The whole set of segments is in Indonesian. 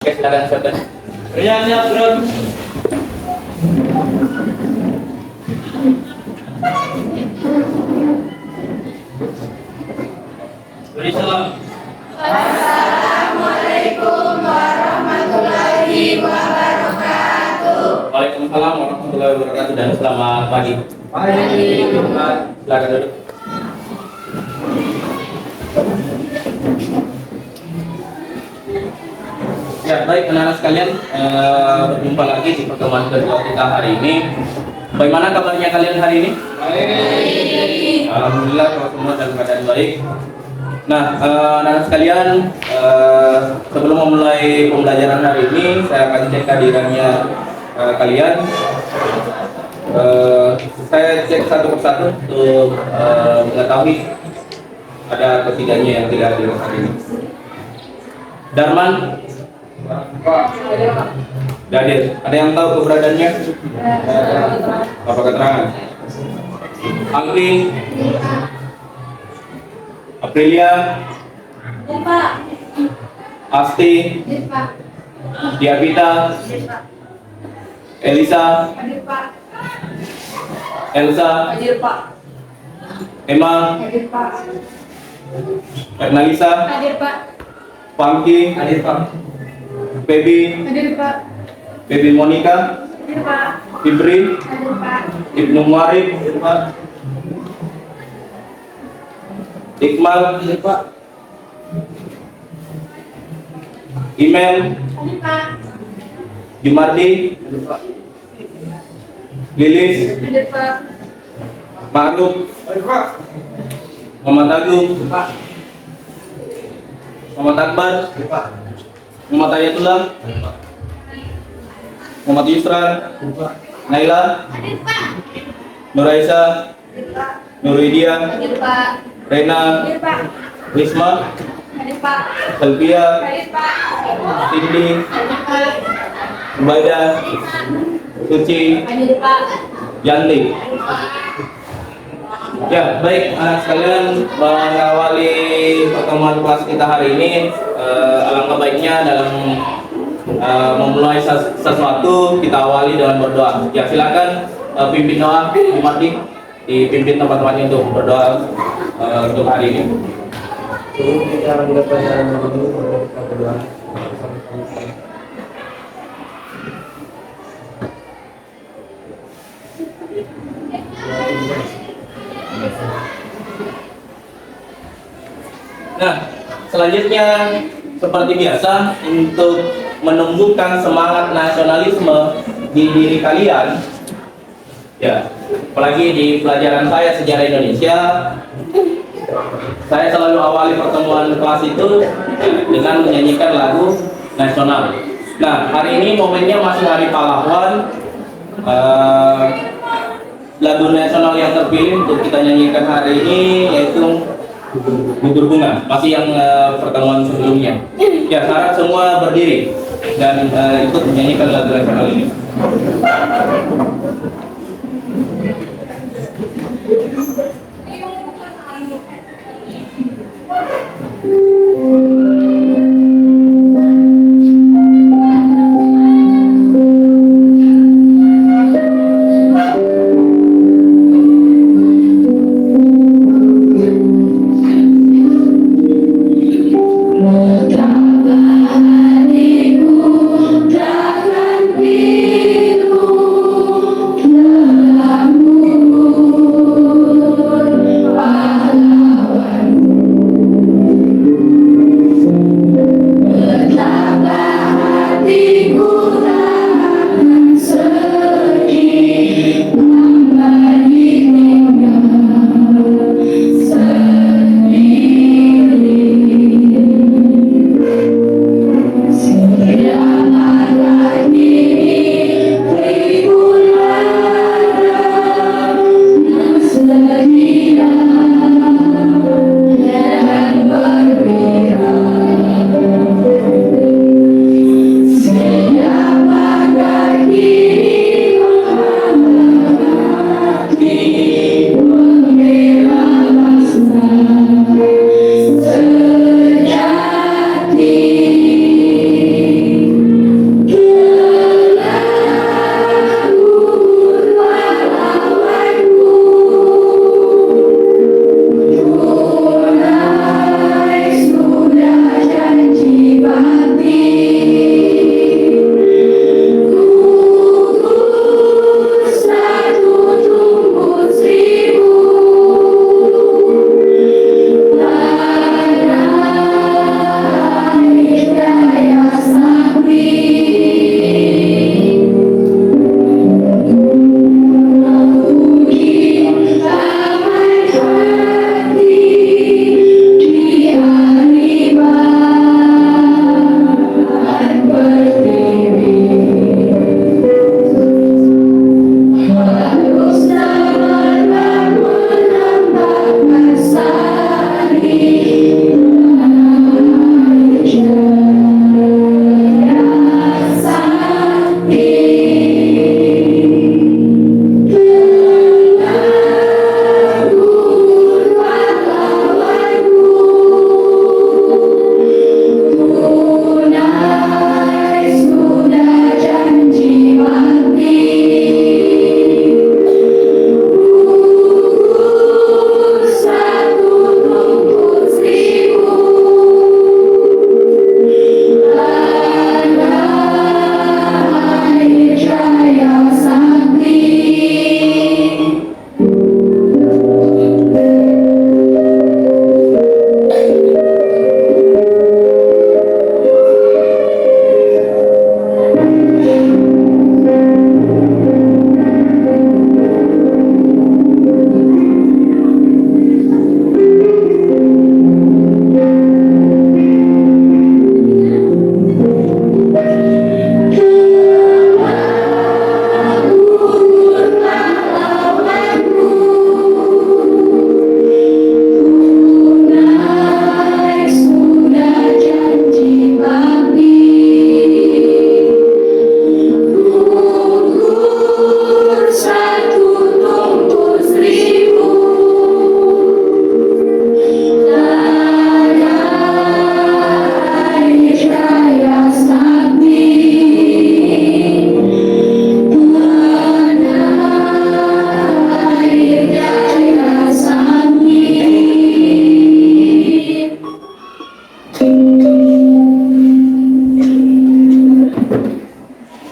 Oke, silakan silakan. Rian ya, bro. Beri salam. Assalamualaikum warahmatullahi wabarakatuh. Waalaikumsalam warahmatullahi wabarakatuh dan selamat pagi. Pagi. Silakan duduk. Ya, baik anak-anak sekalian, berjumpa lagi di pertemuan kedua kita hari ini. Bagaimana kabarnya kalian hari ini? Baik. Alhamdulillah kalau semua dalam keadaan baik. Nah, anak-anak sekalian, sebelum memulai pembelajaran hari ini, saya akan cek kehadirannya kalian. Saya cek satu persatu untuk mengetahui ada atau tidaknya yang tidak hadir hari ini. Darman, Dadir, ada yang tahu keberadaannya? Apa keterangan? Anggi, Aprilia, Pak. Asti, Pak. Diabita, Elisa, Hadir Pak. Elsa, Hadir Pak. Emma, Hadir Pak. Ernalisa, Hadir Pak. Pangki, Hadir Pak. Pebi, Hadir Pak. Pebi Monica, Hadir Pak. Fibri, Hadir Pak. Ibnu Muarif, Iqmal, Imel, Hadir Pak. Jumardi, Lilis, Hadir Pak. Ma'ruf, Muhammad Agung, Muhammad Akbar, Muhammad Ayatullah, Muhammad Yusran, Naila, Hadir Pak. Nur Aisyah, Hadir Pak. Nuridia, Hadir Pak. Rena, Hadir Pak. Risma, Hadir Pak. Selvia, Hadir Pak. Cindy, Hadir Pak. Ubaida, Suci, Hadir Pak. Yanti. Ya, baik anak sekalian, mengawali pertemuan kelas kita hari ini, alangkah baiknya dalam memulai sesuatu kita awali dengan berdoa. Ya, silakan pimpin doa, Jumardi, dipimpin teman-temannya untuk berdoa untuk hari ini. Kita mendapatkan dulu kita berdoa. Nah, selanjutnya seperti biasa untuk menumbuhkan semangat nasionalisme di diri kalian, ya, apalagi di pelajaran saya sejarah Indonesia, saya selalu awali pertemuan kelas itu dengan menyanyikan lagu nasional. Nah, hari ini momennya masih Hari Pahlawan. Lagu nasional yang terpilih untuk kita nyanyikan hari ini yaitu Gugur Bunga, masih yang pertemuan sebelumnya. Ya, harap semua berdiri dan ikut menyanyikan lagu nasional ini.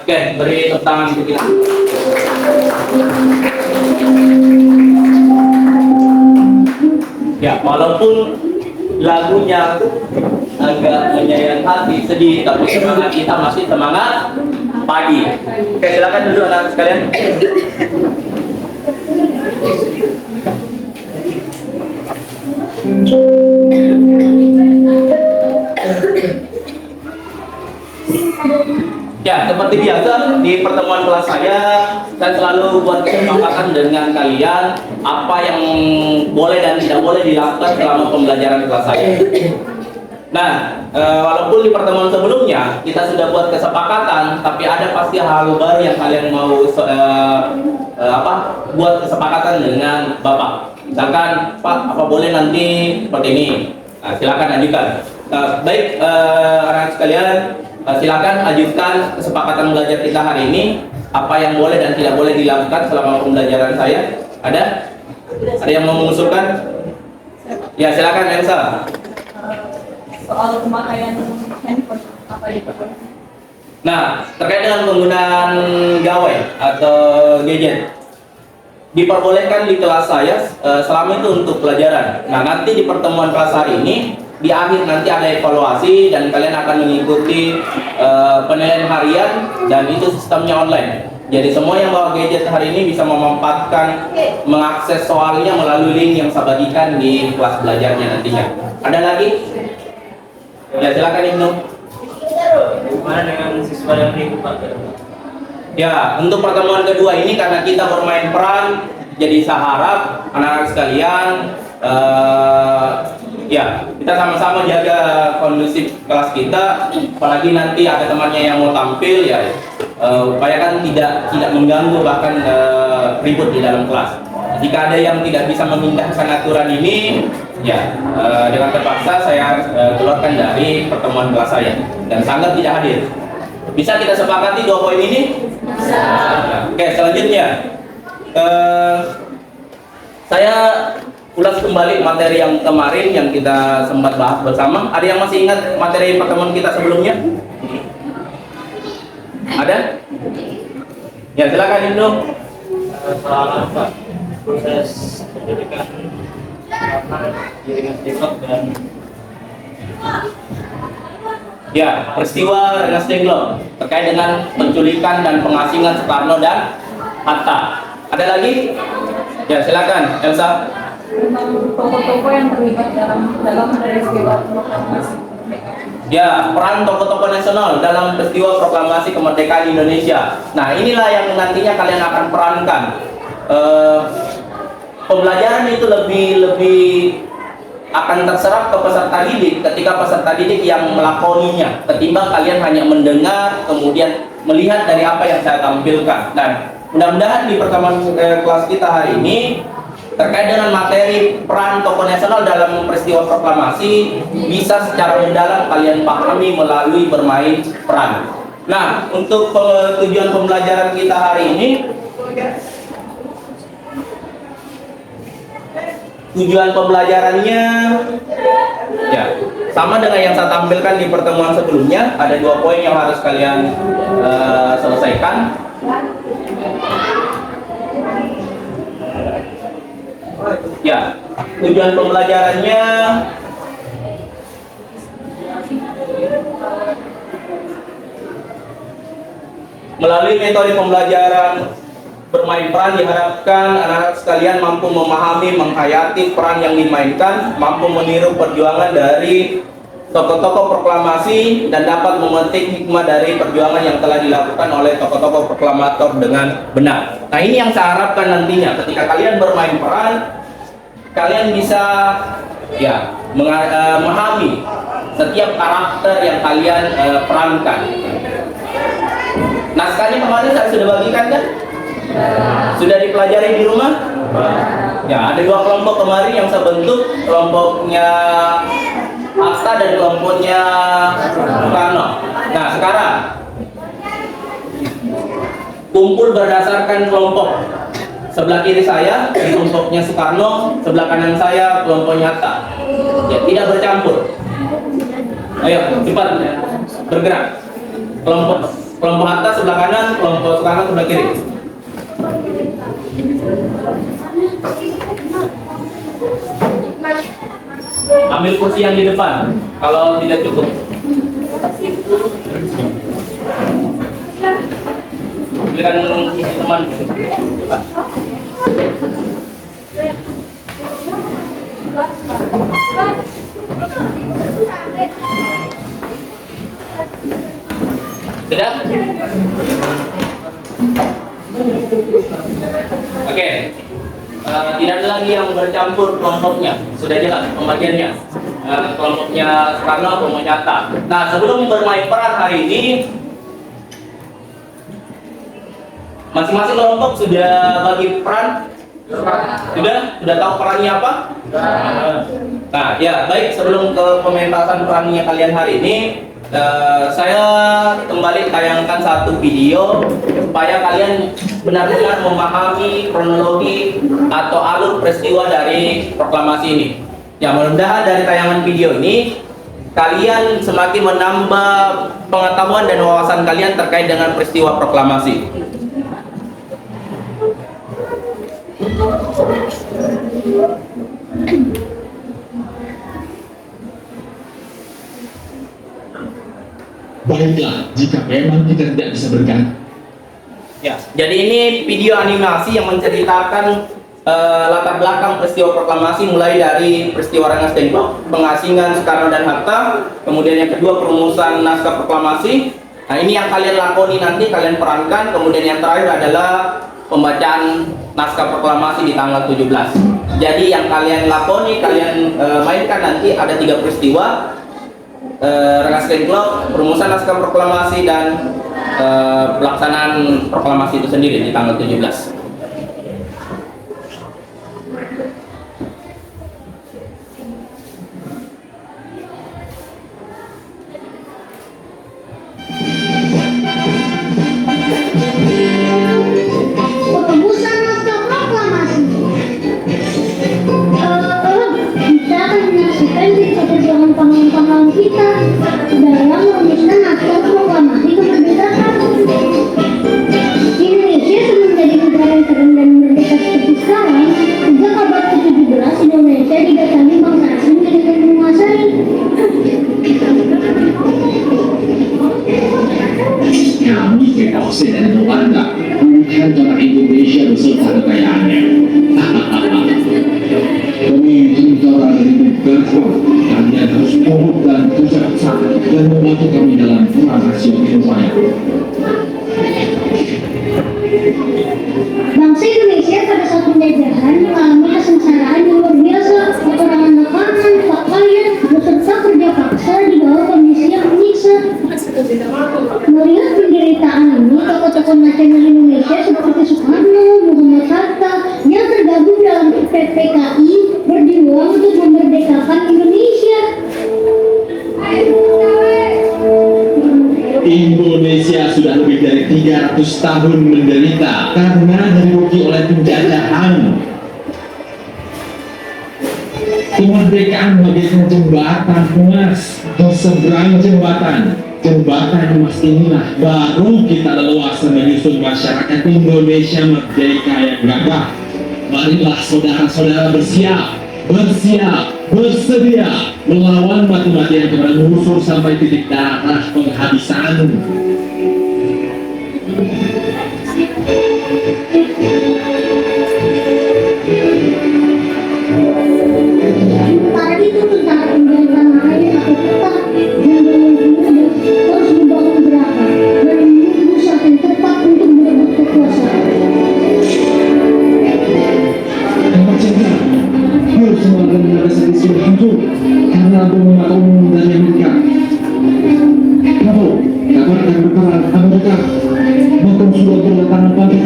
Oke, beri tepuk tangan untuk kita. Ya, walaupun lagunya agak menyayat hati, sedih, tapi semangat kita masih semangat pagi. Oke, silakan dulu anak-anak sekalian. Ya, seperti biasa di pertemuan kelas saya selalu buat kesepakatan dengan kalian apa yang boleh dan tidak boleh dilakukan selama pembelajaran kelas saya. Nah, walaupun di pertemuan sebelumnya kita sudah buat kesepakatan, tapi ada pasti hal baru yang kalian mau buat kesepakatan dengan Bapak. Misalkan, Pak, apa boleh nanti seperti ini? Nah, silakan ajukan. Baik, anak sekalian. Silakan ajukan kesepakatan belajar kita hari ini. Apa yang boleh dan tidak boleh dilakukan selama pembelajaran saya? Ada? Ada yang mau mengusulkan? Ya, silakan Elsa. Soal pemakaian handphone apa itu? Nah, terkait dengan penggunaan gawai atau gadget, diperbolehkan di kelas saya selama itu untuk pelajaran. Nah, nanti di pertemuan kelas hari ini, di akhir nanti ada evaluasi dan kalian akan mengikuti penilaian harian dan itu sistemnya online. Jadi semua yang bawa gadget hari ini bisa memanfaatkan mengakses soalnya melalui link yang saya bagikan di kelas belajarnya nantinya. Ada lagi? Ya, silakan Ibnu. Gimana dengan siswa yang ribut Pak? Ya, untuk pertemuan kedua ini karena kita bermain peran, jadi saya harap anak-anak sekalian ya, kita sama-sama jaga kondusif kelas kita, apalagi nanti ada temannya yang mau tampil ya, upayakan tidak mengganggu bahkan ribut di dalam kelas. Jika ada yang tidak bisa memindahkan aturan ini, ya dengan terpaksa saya keluarkan dari pertemuan kelas saya dan sangat tidak hadir. Bisa kita sepakati 2 poin ini? Bisa. Oke, selanjutnya saya ulas kembali materi yang kemarin yang kita sempat bahas bersama. Ada yang masih ingat materi pertemuan kita sebelumnya? Ada? Ya, silakan Ibnu. Soal apa? Proses pendidikan jaringan TikTok dan Ya, peristiwa Rengas Dengklok terkait dengan penculikan dan pengasingan Soekarno dan Hatta. Ada lagi? Ya, silakan Elsa. Tentang tokoh-tokoh yang terlibat dalam peristiwa proklamasi kemerdekaan. Ya, peran tokoh-tokoh nasional dalam peristiwa proklamasi kemerdekaan Indonesia. Nah, inilah yang nantinya kalian akan perankan. Pembelajaran itu lebih akan terserap ke peserta didik ketika peserta didik yang melakoninya, ketimbang kalian hanya mendengar kemudian melihat dari apa yang saya tampilkan. Dan mudah-mudahan di pertemuan kelas kita hari ini terkait dengan materi peran tokoh nasional dalam peristiwa proklamasi bisa secara mendalam kalian pahami melalui bermain peran. Nah, untuk tujuan pembelajaran kita hari ini, tujuan pembelajarannya ya sama dengan yang saya tampilkan di pertemuan sebelumnya. Ada 2 poin yang harus kalian selesaikan. Ya, tujuan pembelajarannya melalui metode pembelajaran bermain peran diharapkan anak-anak sekalian mampu memahami, menghayati peran yang dimainkan, mampu meniru perjuangan dari tokoh-tokoh proklamasi dan dapat memetik hikmah dari perjuangan yang telah dilakukan oleh tokoh-tokoh proklamator dengan benar. Nah, ini yang saya harapkan nantinya ketika kalian bermain peran, kalian bisa ya memahami setiap karakter yang kalian perankan. Naskahnya kemarin saya sudah bagikan kan? Sudah dipelajari di rumah? Ya, ada 2 kelompok kemarin yang saya bentuk, kelompoknya Hatta dan kelompoknya Soekarno. Nah, sekarang kumpul berdasarkan kelompok. Sebelah kiri saya kelompoknya Soekarno, sebelah kanan saya kelompoknya Hatta. Ya, tidak bercampur. Ayo, cepat bergerak. Kelompok Hatta sebelah sebelah kanan, kelompok kanan sebelah kiri. Ambil kursi yang di depan kalau tidak cukup. Berikan kursi teman. Sudah? Oke. Tidak ada lagi yang bercampur kelompoknya, sudah jelas pembagiannya. Kelompoknya Soekarno, kelompoknya Hatta. Nah, sebelum bermain peran hari ini, masing-masing kelompok sudah bagi peran. Sudah tahu perannya apa? Nah, ya baik, sebelum ke pementasan perannya kalian hari ini, saya kembali tayangkan satu video supaya kalian benar-benar memahami kronologi atau alur peristiwa dari proklamasi ini. Ya, mudah-mudahan dari tayangan video ini kalian semakin menambah pengetahuan dan wawasan kalian terkait dengan peristiwa proklamasi. Baiklah, jika memang kita tidak bisa berganti. Ya, jadi ini video animasi yang menceritakan latar belakang peristiwa proklamasi, mulai dari peristiwa Rengas Dengklok, pengasingan Soekarno dan Hatta, kemudian yang kedua perumusan naskah proklamasi. Nah, ini yang kalian lakoni nanti, kalian perankan. Kemudian yang terakhir adalah pembacaan naskah proklamasi di tanggal 17. Jadi yang kalian lakoni, kalian mainkan nanti ada 3 peristiwa. Rengas Dengklok, perumusan naskah proklamasi, dan pelaksanaan proklamasi itu sendiri di tanggal 17. Perumusan naskah proklamasi. Kita akan menyaksikan cerita perjuangan pahlawan-pahlawan kita dalam merumuskan naskah proklamasi kemerdekaan. Indonesia sebelum menjadi negara yang keren dan merdeka seperti sekarang, sejak abad ke-17 Indonesia didatangi bangsa asing dengan menguasai. Kami POC dan Rwanda bukan orang Indonesia beserta kekayaannya. Pemimpin orang negara, kalian harus turut dan bijaksana dan membantu kami dalam peran nasional saya. Bangsa Indonesia pada saat penjajahan mengalami kesengsaraan yang luar biasa, kekurangan makanan, pakaian, beserta kerja paksa di bawah kondisi yang menyiksa. Melihat penderitaan ini, tokoh-tokoh nasional Indonesia seperti Soekarno, Muhammad Hatta yang tergabung dalam PPKI berjuang untuk memerdekakan Indonesia. Indonesia sudah lebih dari 300 tahun menderita karena dirugi oleh penjajahan. Kemerdekaan bagaikan jembatan emas, di seberang jembatan emas inilah baru kita leluasa menyusun masyarakat Indonesia merdeka yang gagah. Marilah saudara-saudara bersedia melawan mati-matian kepada musuh sampai titik darah penghabisan. Sementara itu tentara tinggal tanah air yang aku tetap dan berlindung harus membangun gerakan dan menunggu saat yang tepat untuk merebut kekuasaan. Harus melakukan mereka sedikit hancur karena bom atom dari Amerika. Kamu, kabar akan berperang Amerika. Bahkan sudah berdatangan pada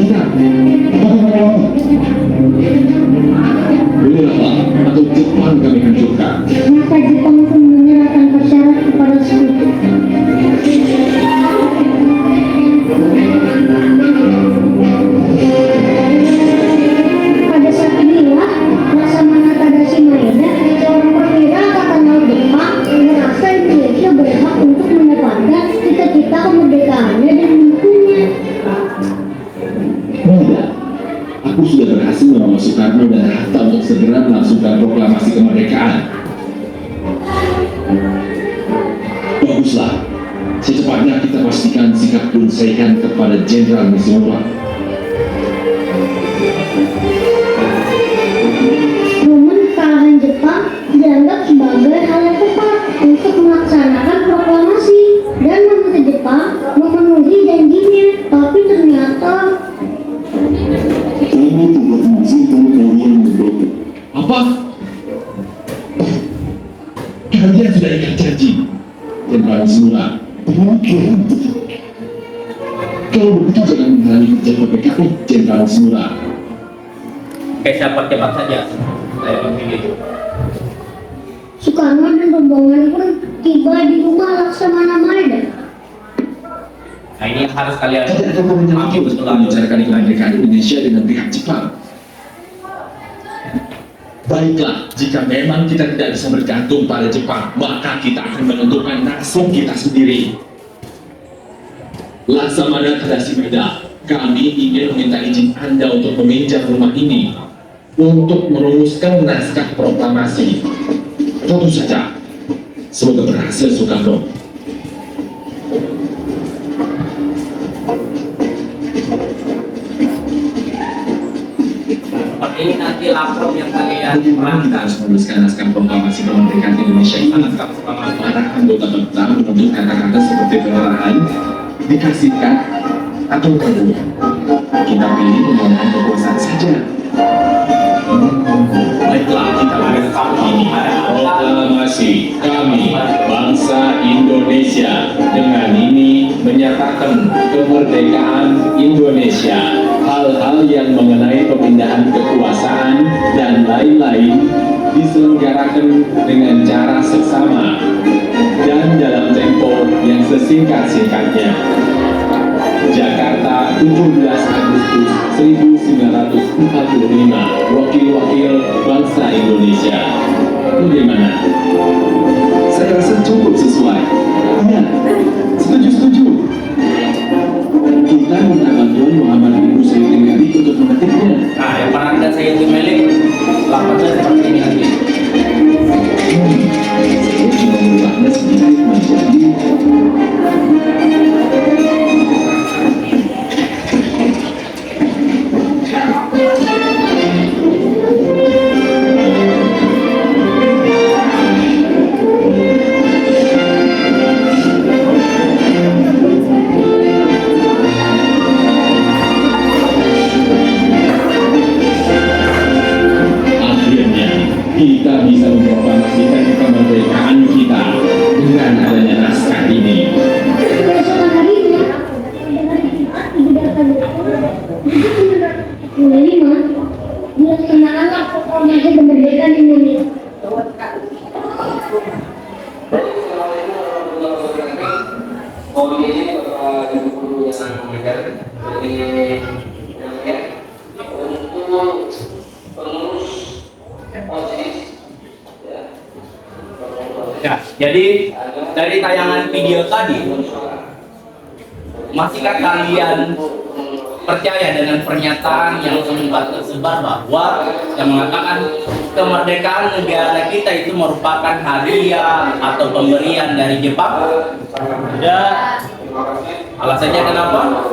Soekarno dan Hatta untuk segera melangsungkan proklamasi kemerdekaan. Baguslah, secepatnya kita pastikan sikap Tun Seihan kepada Jenderal Nishimura. Momen kekalahan Jepang dianggap sebagai hal yang tepat untuk melaksanakan proklamasi dan meminta Jepang memenuhi janjinya, tapi ternyata Apa? Kalian sudah ikat janji, Jenderal Nishimura. Kalau begitu jangan menghalangi kerja PPKI, Jenderal Nishimura. Oke, cepat saja. Saya memilih. Soekarno dan rombongan pun tiba di rumah Laksamana Maeda. Nah, ini yang harus kalian Tidak ada kewenangan lagi untuk membicarakan kemerdekaan Indonesia dengan pihak Jepang. Baiklah, jika memang kita tidak bisa bergantung pada Jepang, maka kita akan menentukan nasib kita sendiri. Laksamana Tadashi Maeda, kami ingin meminta izin Anda untuk meminjam rumah ini untuk merumuskan naskah proklamasi. Tentu saja, semoga berhasil Soekarno. Ini nanti lapor yang kalian Bagaimana kita harus menuliskan naskah proklamasi kemerdekaan Indonesia ini? Para anggota bangsa menuntut kata-kata seperti pengarahan, dikasihkan, atau kabur. Kita pilih menggunakan kekuasaan saja. Baiklah, kita lakukan ini. Proklamasi kami, bangsa Indonesia, dengan ini menyatakan kemerdekaan Indonesia. Hal-hal yang mengenai pemindahan kekuasaan dan lain-lain diselenggarakan dengan cara seksama dan dalam tempo yang sesingkat-singkatnya. Jakarta, 17 Agustus 1945, Wakil-wakil bangsa Indonesia. Bagaimana? Saya rasa cukup sesuai. Ya, setuju. Kita minta bantuan Muhammad bin Hussein Gali untuk mengetiknya. Nah, yang pernah dan saya itu milik lapornya seperti ini nanti. Saya cuma mengubahnya sedikit menjadi kita bisa memproklamasikan kemerdekaan kita dengan adanya naskah ini. Keesokan harinya, pada hari Jumat 13 Agustus 1945, dilaksanakanlah proklamasi kemerdekaan Indonesia. Ya, jadi dari tayangan video tadi, masihkah kalian percaya dengan pernyataan yang sempat tersebar bahwa yang mengatakan kemerdekaan negara kita itu merupakan hadiah atau pemberian dari Jepang? Ya, alasannya kenapa?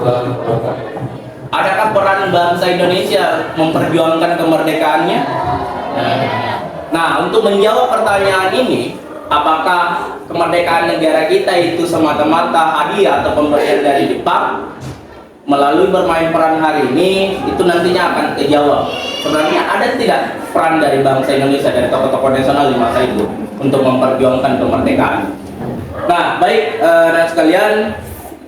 Adakah peran bangsa Indonesia memperjuangkan kemerdekaannya? Nah, untuk menjawab pertanyaan ini, apakah kemerdekaan negara kita itu semata-mata hadiah atau pemberian dari Jepang? Melalui bermain peran hari ini, itu nantinya akan terjawab. Sebenarnya ada tidak peran dari bangsa Indonesia, dari tokoh-tokoh nasional di masa itu untuk memperjuangkan kemerdekaan? Nah, baik dan sekalian,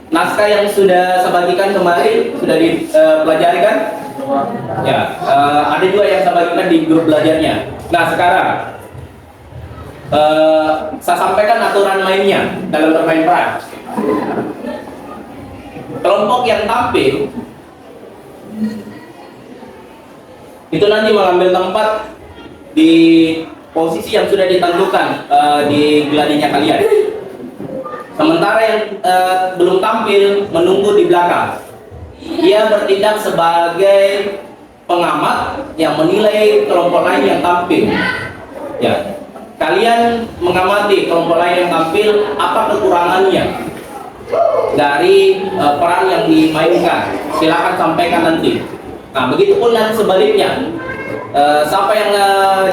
naskah yang sudah saya bagikan kemarin sudah dipelajari kan? Ya, ada juga yang saya bagikan di grup belajarnya. Nah, sekarang saya sampaikan aturan mainnya dalam bermain peran. Kelompok yang tampil itu nanti mengambil tempat di posisi yang sudah ditentukan di gladinya kalian. Sementara yang belum tampil menunggu di belakang. Dia bertindak sebagai pengamat yang menilai kelompok lain yang tampil. Ya, kalian mengamati kelompok lain yang tampil, apa kekurangannya dari peran yang dimainkan. Silakan sampaikan nanti. Nah, begitupun nanti sebaliknya. Siapa yang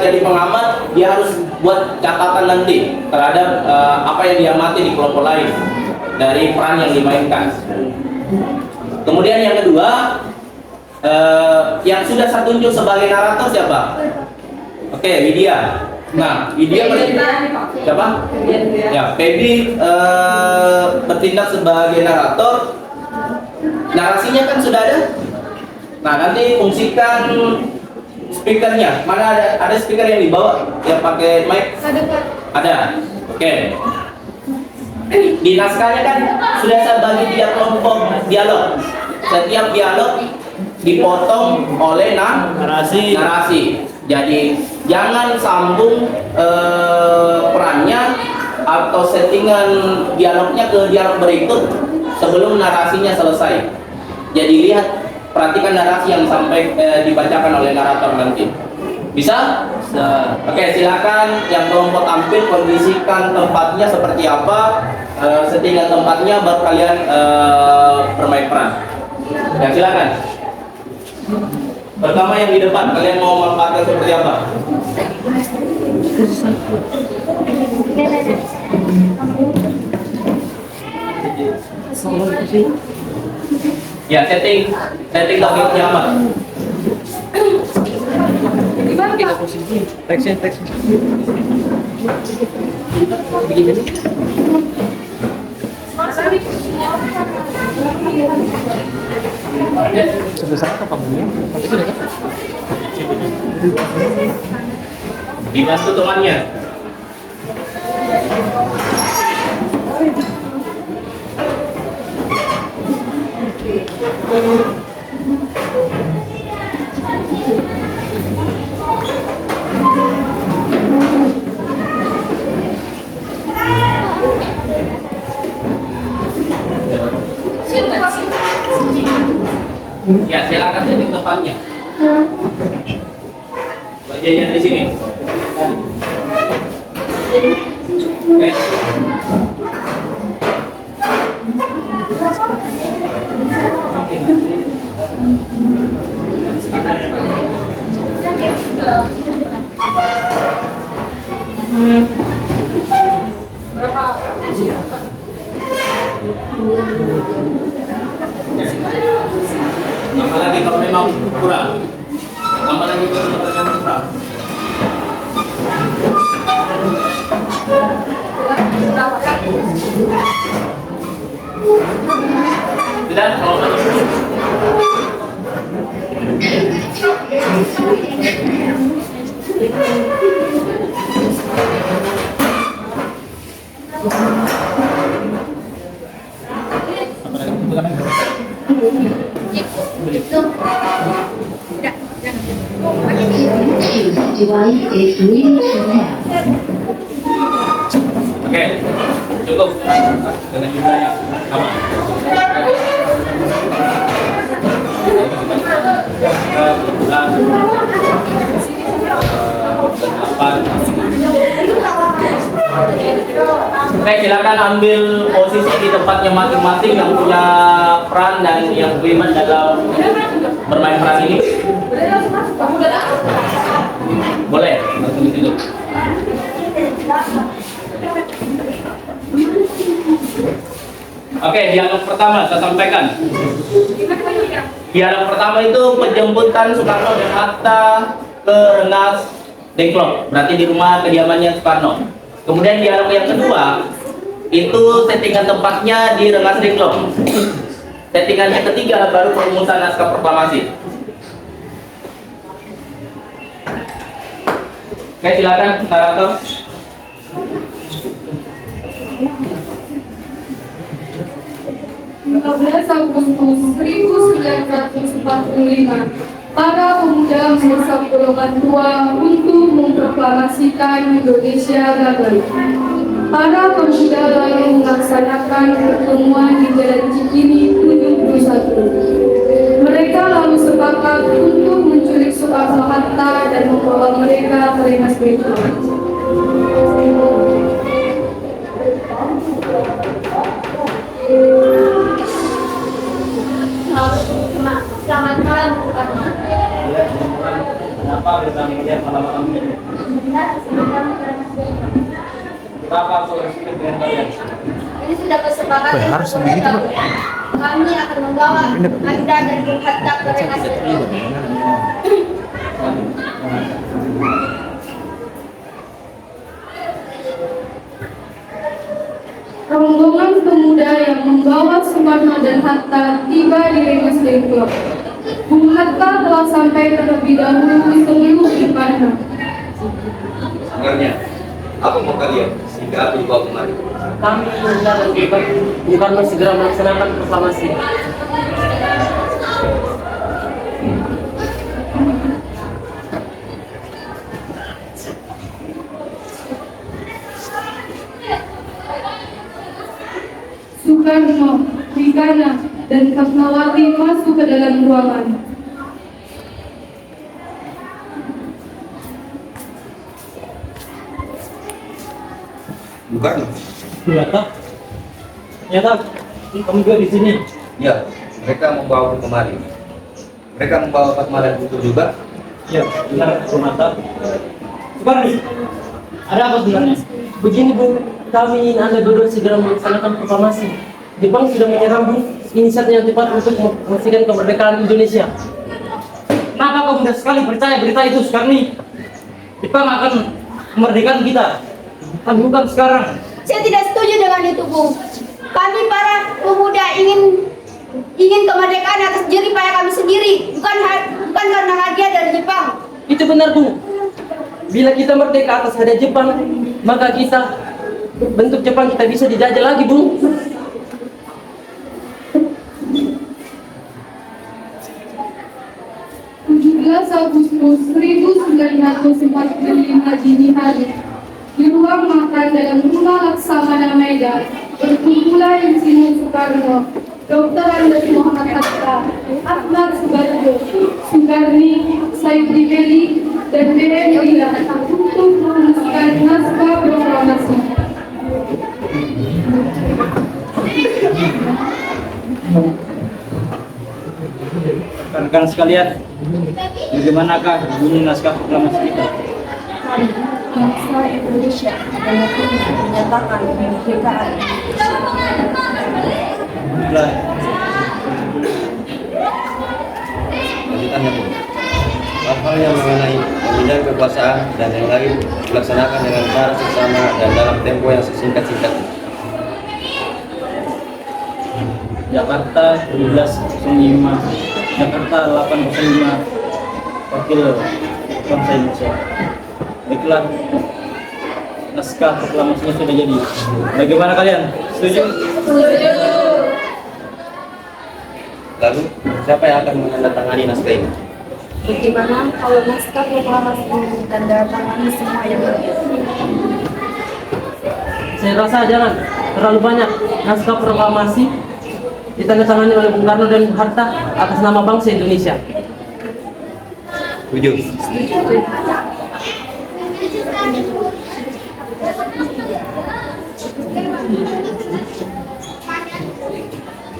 jadi pengamat, dia harus buat catatan nanti terhadap apa yang diamati di kelompok lain dari peran yang dimainkan. Kemudian yang kedua, yang sudah saya tunjuk sebagai narator siapa? Oke, Widya. Nah, Widya siapa? Ya, Feby bertindak sebagai narator. Narasinya kan sudah ada. Nah, nanti fungsikan speakernya. Mana ada speaker yang dibawa yang pakai mic? Ada. Oke. Di naskahnya kan sudah saya bagi 3 kelompok dialog. Setiap dialog dipotong oleh narasi. Jadi jangan sambung perannya atau settingan dialognya ke dialog berikut sebelum narasinya selesai. Jadi perhatikan narasi yang sampai dibacakan oleh narator nanti. Bisa? Oke, silakan yang kelompok tampil kondisikan tempatnya seperti apa, settingan tempatnya baru kalian bermain peran. Ya, silakan. Pertama yang di depan, kalian mau memanfaatkan seperti apa? Ya, setting topiknya apa? Teksnya. Dibantu temannya. Ya, silakan setting tempatnya. Wajahnya di sini. Oke. Tambah lagi kalau memang kurang. Tambah lagi kalau memang kurang. Tidak, kalau Device is ready to pair. Oke, cukup dengan jumlahnya sama. Oke, silakan ambil posisi di tempatnya masing-masing yang punya peran dan yang terlibat dalam bermain peran ini. Boleh, langsung di situ. Oke, dialog pertama saya sampaikan. Dialog pertama itu penjemputan Soekarno dan Hatta ke Rengas Dengklok, berarti di rumah kediamannya Soekarno. Kemudian dialog yang kedua itu settingan tempatnya di Rengas Dengklok. Settingan yang ketiga baru perumusan naskah proklamasi. Oke, silakan narator. Agustus 1945, para pemuda mendesak golongan tua untuk memproklamasikan Indonesia Gagal. Para pemuda lalu melaksanakan pertemuan di Jalan Cikini 71. Mereka lalu sepakat untuk mencuri Selamat malam, Bu Karno. Kenapa kita melihat malam-malam ini? Apa solusi dengan kalian? Ini sudah kesepakatan. harus begitu, Pak. Kami akan membawa Anda dan Bung Hatta ke Rengas Dengklok. Rombongan pemuda yang membawa Soekarno dan Hatta tiba di Rengas Dengklok. Bung Hatta telah sampai terlebih dahulu sebelum Soekarno. Sebenarnya, apa mau kalian sehingga aku dibawa kemari? Kami hendak Soekarno segera melaksanakan proklamasi. Soekarno, Rikana, dan Fatmawati masuk ke dalam ruangan. Bukan? Ternyata kamu juga di sini. Ya, mereka membawa aku kemari. Mereka membawa Fatma dan Putu juga. Ya, benar, ternyata. Soekarno, ada apa sebenarnya? Begini Bu, kami ingin Anda berdua segera melaksanakan proklamasi. Jepang sudah menyerang Bu. Ini saat yang tepat untuk memastikan kemerdekaan Indonesia. Kenapa kau mudah sekali percaya berita itu, Soekarno? Jepang akan kemerdekaan kita. Tapi bukan sekarang. Saya tidak setuju dengan itu, Bu. Kami para pemuda ingin kemerdekaan atas jerih payah kami sendiri, bukan karena hadiah dari Jepang. Itu benar Bu. Bila kita merdeka atas hadiah Jepang, maka kita bentuk Jepang kita bisa dijajah lagi Bu. 17 Agustus 1945 dini hari, di ruang makan dalam rumah Laksamana Medan, berkumpulan Insinyur Soekarno, Dr. Andes Muhammad Hatta, Ahmad Subarjo, Soekarni, Sayuri Beli, dan BM Ila untuk merumuskan naskah proklamasi. Rekan-rekan sekalian, bagaimanakah bunyi naskah proklamasi kita? Bangsa Indonesia adalah yang menyatakan kemerdekaan Baiklah, Lanjutannya, Bu. Hal-hal yang mengenai pemindahan kekuasaan dan yang lain dilaksanakan dengan cara seksama dan dalam tempo yang sesingkat-singkatnya. Jakarta 1705, Jakarta 805, Wakil Bangsa Indonesia. Baiklah, naskah proklamasinya sudah jadi. Bagaimana kalian? Setuju? Lalu, siapa yang akan menandatangani naskah ini? Bagaimana kalau naskah proklamasi ini ditandatangani semua yang hadir? Saya rasa jangan terlalu banyak. Naskah proklamasi ditandatangani oleh Bung Karno dan Hatta atas nama bangsa Indonesia. Setuju.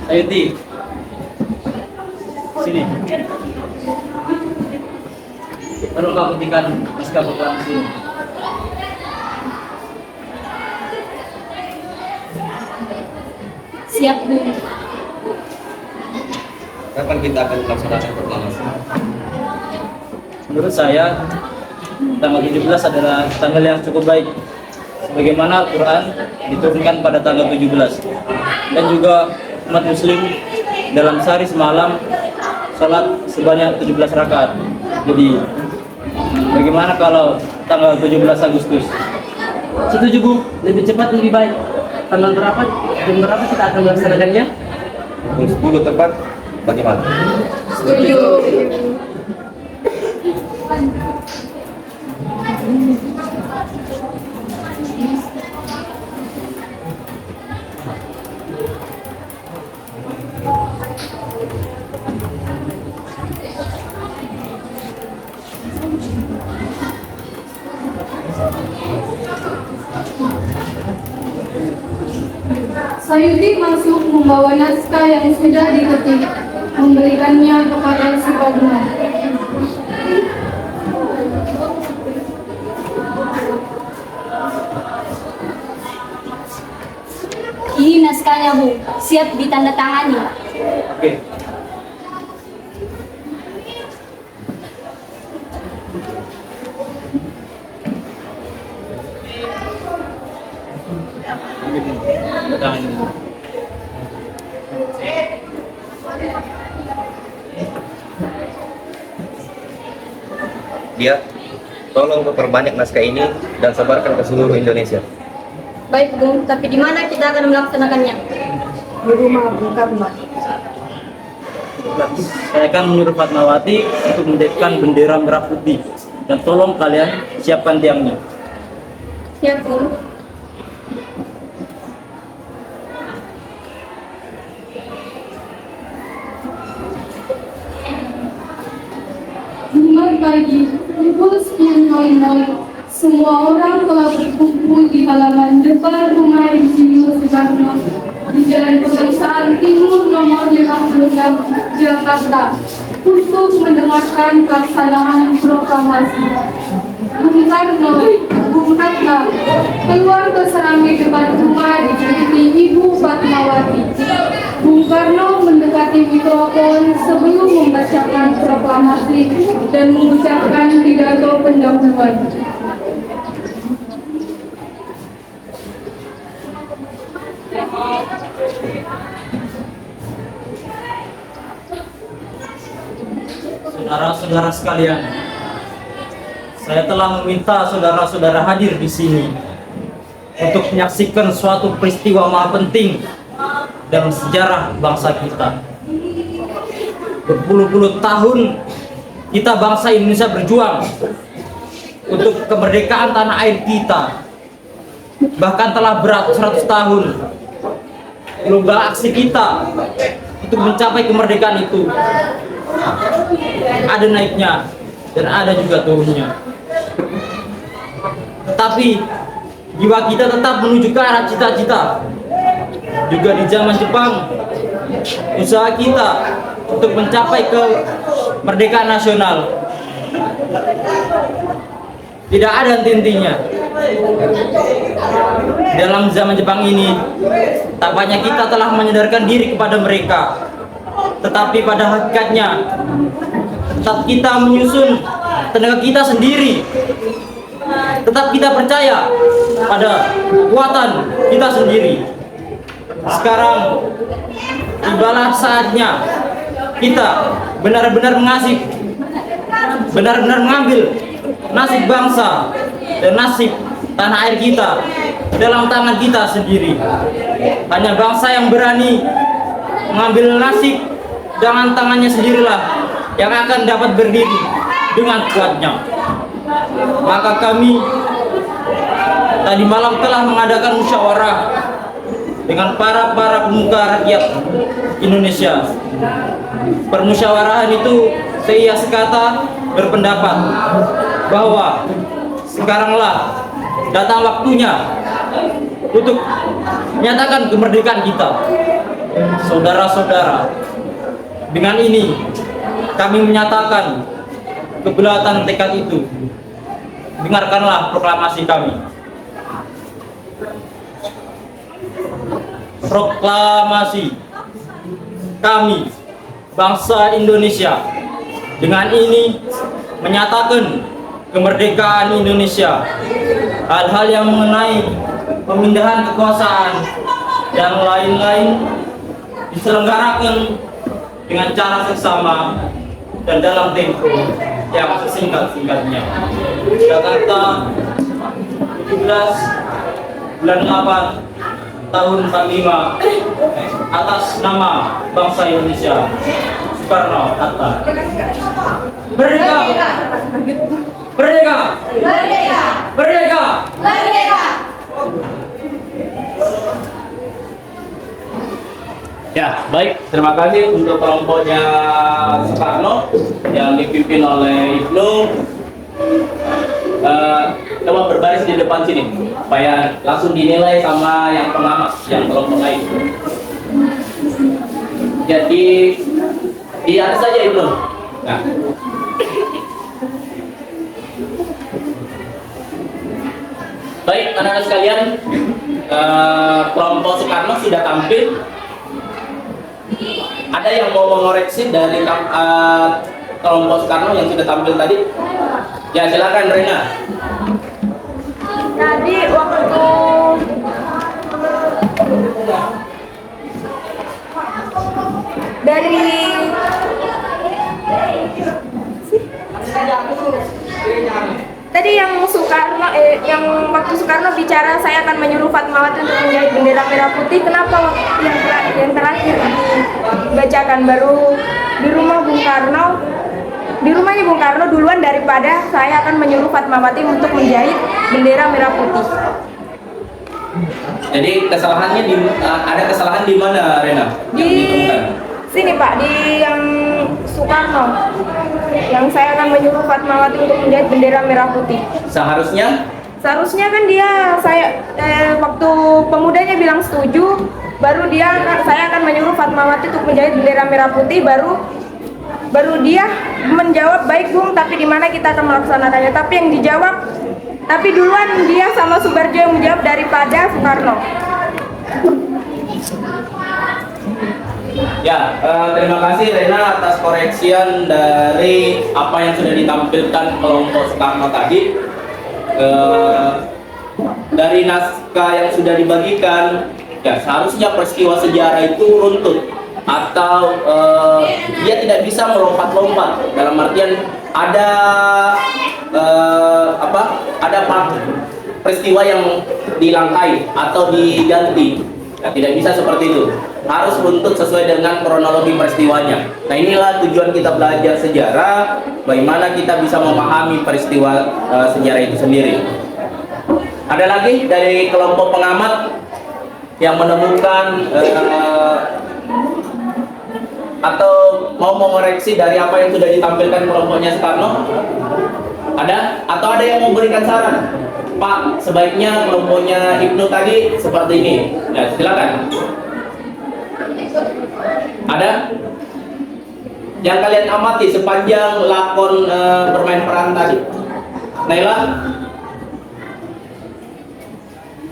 Ayo Ti, sini. Baru kau ketikkan naskah proklamasi ini. Siap, Bu. Kapan kita akan melaksanakan proklamasi? Menurut saya, tanggal 17 adalah tanggal yang cukup baik. Sebagaimana Al-Quran diturunkan pada tanggal 17. Dan juga umat muslim dalam sehari semalam sholat sebanyak 17 rakaat. Jadi, bagaimana kalau tanggal 17 Agustus? Setuju Bu, lebih cepat lebih baik. Tanggal berapa? Jam berapa kita akan melaksanakannya? Pukul 10 tepat, bagaimana? Setuju. Sayuti masuk membawa naskah yang sudah diketik. memberikannya kepada Soekarno. Ini naskahnya, Bu. Siap ditandatangani. Oke. Tangan ini. Dia, tolong perbanyak naskah ini dan sebarkan ke seluruh Indonesia. Baik, Bu. Tapi di mana kita akan melaksanakannya? Di rumah Bung Karno. Saya akan menyuruh Fatmawati untuk mendirikan bendera merah putih. Dan tolong kalian siapkan tiangnya. Siap, Bu. Jumat pagi, pukul 10.00, semua orang telah berkumpul di halaman depan rumah Insinyur Soekarno di Jalan Pegangsaan Timur nomor 56, Jakarta, untuk mendengarkan pelaksanaan proklamasi. Bung Karno, Bung Hatta keluar ke serambi depan rumah diikuti Ibu Fatmawati. Bung Karno mendekati mikrofon sebelum membacakan proklamasi dan mengucapkan pidato pendahuluan. Saudara-saudara sekalian, saya telah meminta saudara-saudara hadir di sini untuk menyaksikan suatu peristiwa maha penting dalam sejarah bangsa kita. Berpuluh-puluh tahun kita bangsa Indonesia berjuang untuk kemerdekaan tanah air kita. Bahkan telah berat 100 tahun gelombang aksi kita untuk mencapai kemerdekaan itu. Ada naiknya dan ada juga turunnya. Tetapi jiwa kita tetap menuju ke arah cita-cita. Juga di zaman Jepang, usaha kita untuk mencapai kemerdekaan nasional tidak ada henti-hentinya. Dalam zaman Jepang ini, tampaknya kita telah menyadarkan diri kepada mereka. Tetapi pada hakikatnya, tetap kita menyusun tenaga kita sendiri. Tetap kita percaya pada kekuatan kita sendiri. Sekarang tibalah saatnya kita benar-benar mengambil nasib bangsa dan nasib tanah air kita dalam tangan kita sendiri. Hanya bangsa yang berani mengambil nasib dengan tangannya sendirilah yang akan dapat berdiri dengan kuatnya. Maka kami tadi malam telah mengadakan musyawarah dengan para pemuka rakyat Indonesia. Permusyawarahan itu saya sekata berpendapat bahwa sekaranglah datang waktunya untuk menyatakan kemerdekaan kita. Saudara-saudara, dengan ini kami menyatakan kebulatan tekad itu. Dengarkanlah proklamasi kami. Proklamasi kami, bangsa Indonesia, dengan ini menyatakan kemerdekaan Indonesia. Hal-hal yang mengenai pemindahan kekuasaan dan lain-lain diselenggarakan dengan cara seksama dan dalam tempo yang sesingkat-singkatnya. Jakarta, 17 bulan 8 tahun 45, atas nama bangsa Indonesia, Soekarno Hatta. Merdeka! Merdeka! Merdeka! Merdeka! Merdeka! Ya, baik. Terima kasih untuk kelompoknya Soekarno yang dipimpin oleh Ibnu. Coba berbaris di depan sini supaya langsung dinilai sama yang pengamat, yang kelompok lain. Jadi Di atas saja Ibnu. Nah. Baik, anak-anak sekalian, kelompok Soekarno sudah tampil. Ada yang mau mengoreksi dari kelompok Soekarno yang sudah tampil tadi? Ya, silakan Rena. Tadi waktu dari yang Soekarno yang waktu Soekarno bicara saya akan menyuruh Fatmawati untuk menjahit bendera merah putih. Kenapa yang terakhir dibacakan baru di rumah Bung Karno, di rumahnya Bung Karno duluan daripada saya akan menyuruh Fatmawati untuk menjahit bendera merah putih. Jadi kesalahannya ada kesalahan di mana, Rena? Di sini Pak, di yang Soekarno, yang saya akan menyuruh Fatmawati untuk menjahit bendera merah putih. Seharusnya kan waktu pemudanya bilang setuju, baru saya akan menyuruh Fatmawati untuk menjahit bendera merah putih, baru dia menjawab baik Bung, tapi di mana kita akan melaksanakannya. Tapi duluan dia sama Subarjo yang menjawab daripada Soekarno. Ya, terima kasih Rena atas koreksian dari apa yang sudah ditampilkan kelompok Soekarno tadi. Dari naskah yang sudah dibagikan, ya seharusnya peristiwa sejarah itu runtut atau dia tidak bisa melompat-lompat. Dalam artian ada peristiwa yang dilangkai atau diganti. Nah, tidak bisa seperti itu. Harus runtut sesuai dengan kronologi peristiwanya. Nah, inilah tujuan kita belajar sejarah, bagaimana kita bisa memahami peristiwa sejarah itu sendiri. Ada lagi dari kelompok pengamat yang menemukan atau mau mengoreksi dari apa yang sudah ditampilkan kelompoknya Soekarno? Ada? Atau ada yang mau berikan saran? Pak, sebaiknya kelompoknya Ibnu tadi seperti ini. Ya, silakan. Ada? Yang kalian amati sepanjang lakon bermain peran tadi. Naila?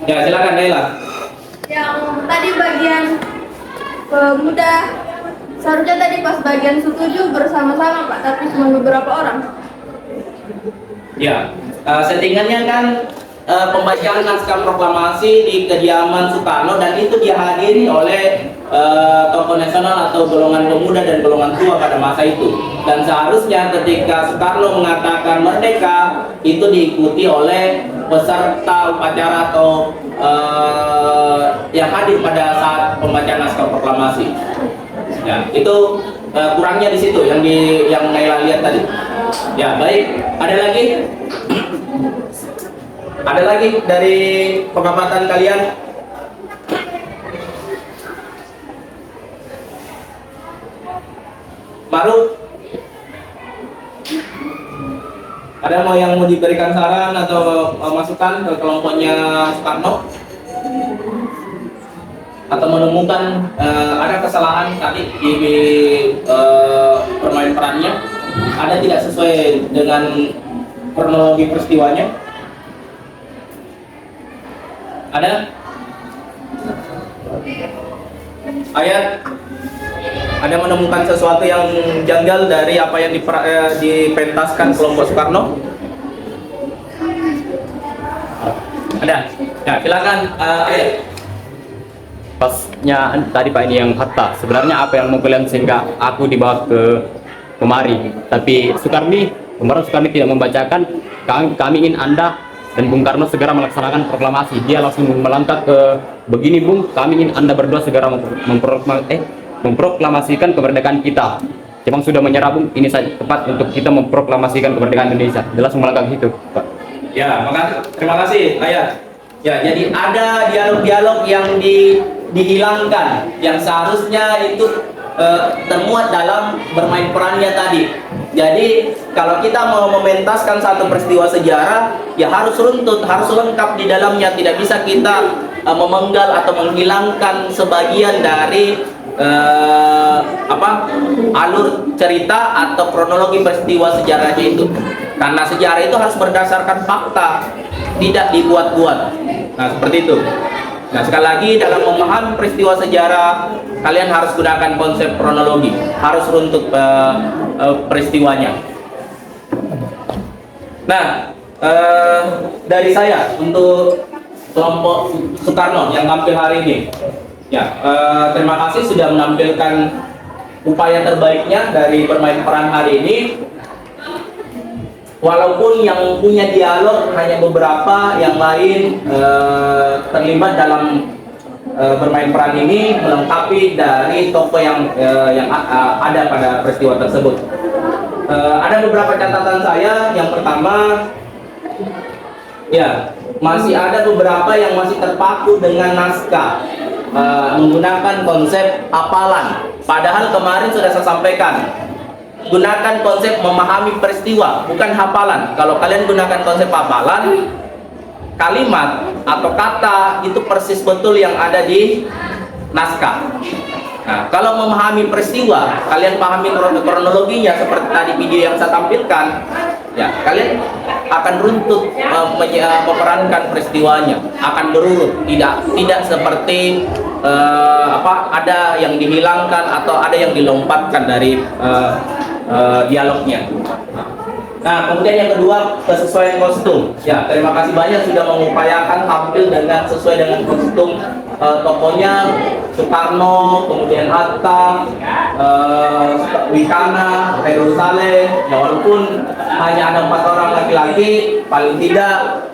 Ya, silakan Naila. Yang tadi bagian pemuda, seharusnya tadi pas bagian setuju bersama-sama Pak, tapi cuma beberapa orang. Ya, settingannya kan pembacaan naskah proklamasi di kediaman Soekarno, dan itu dihadiri oleh tokoh nasional atau golongan pemuda dan golongan tua pada masa itu. Dan seharusnya ketika Soekarno mengatakan merdeka, itu diikuti oleh peserta upacara atau yang hadir pada saat pembacaan naskah proklamasi. Ya, itu kurangnya di situ yang Naila lihat tadi. Ya, baik. Ada lagi? Ada lagi dari pengamatan kalian? Baru? Ada yang mau diberikan saran atau masukan ke kelompoknya Soekarno? Atau menemukan ada kesalahan tadi di permain perannya? Ada tidak sesuai dengan kronologi peristiwanya? Ada? Ayat? Ada menemukan sesuatu yang janggal dari apa yang dipentaskan kelompok Soekarno? Ada? Ya, silakan. Pasnya tadi Pak, ini yang Hatta. Sebenarnya apa yang mau kalian sehingga aku dibawa ke kemari, tapi kemarin Soekarno tidak membacakan. Kami ingin Anda dan Bung Karno segera melaksanakan proklamasi. Dia langsung melangkah ke begini, Bung, kami ingin Anda berdua segera memproklamasikan kemerdekaan kita. Jepang sudah menyerah, Bung, ini saja tepat untuk kita memproklamasikan kemerdekaan Indonesia. Dia langsung melangkah ke situ, Pak. Ya, terima kasih Ayat. Ya, jadi ada dialog-dialog yang dihilangkan, yang seharusnya itu termuat dalam bermain perannya tadi. Jadi kalau kita mau mementaskan satu peristiwa sejarah, ya harus runtut, harus lengkap di dalamnya. Tidak bisa kita memenggal atau menghilangkan sebagian dari alur cerita atau kronologi peristiwa sejarahnya itu. Karena sejarah itu harus berdasarkan fakta, tidak dibuat-buat. Nah, seperti itu. Nah, sekali lagi dalam memahami peristiwa sejarah, kalian harus gunakan konsep kronologi, harus runtut peristiwanya. Nah, dari saya untuk kelompok Soekarno yang tampil hari ini, ya, terima kasih sudah menampilkan upaya terbaiknya dari bermain peran hari ini. Walaupun yang punya dialog hanya beberapa, yang lain terlibat dalam bermain peran ini melengkapi dari tokoh yang ada pada peristiwa tersebut. Ada beberapa catatan saya. Yang pertama, ya, masih ada beberapa yang masih terpaku dengan naskah, menggunakan konsep hafalan. Padahal kemarin sudah saya sampaikan, gunakan konsep memahami peristiwa, bukan hafalan. Kalau kalian gunakan konsep hafalan, kalimat atau kata itu persis betul yang ada di naskah. Nah, kalau memahami peristiwa, kalian pahami kronologinya seperti tadi video yang saya tampilkan, ya, kalian akan runtut memerankan peristiwanya, akan berurut, tidak seperti ada yang dihilangkan atau ada yang dilompatkan dari dialognya. Nah, kemudian yang kedua, kesesuaian kostum. Ya, terima kasih banyak sudah mengupayakan tampil dengan sesuai dengan kostum tokohnya, Soekarno, kemudian Hatta, Wikana, Khairul Saleh. Ya, walaupun hanya ada 4 orang laki-laki, paling tidak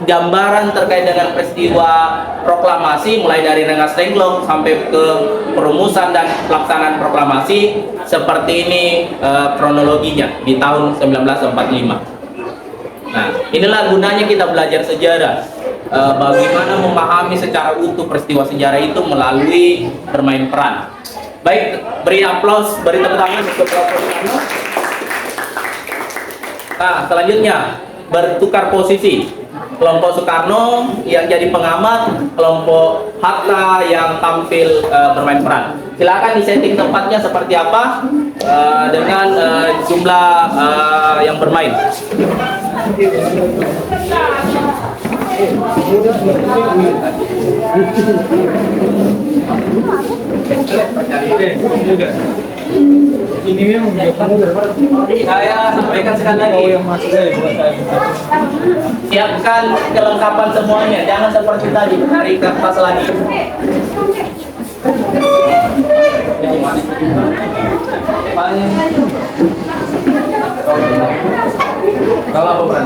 gambaran terkait dengan peristiwa proklamasi mulai dari Rengas Dengklok sampai ke perumusan dan pelaksanaan proklamasi seperti ini kronologinya di tahun 1945. Nah, inilah gunanya kita belajar sejarah, bagaimana memahami secara utuh peristiwa sejarah itu melalui bermain peran. Baik, beri aplaus, beri tepuk tangan untuk kelompok Soekarno. Nah, selanjutnya bertukar posisi. Kelompok Soekarno yang jadi pengamat, kelompok Hatta yang tampil bermain peran. Silakan disetting tempatnya seperti apa dengan jumlah yang bermain. Saya sampaikan sekali lagi, siapkan kelengkapan semuanya, jangan seperti tadi cari kertas lagi. Kalau apa Bran?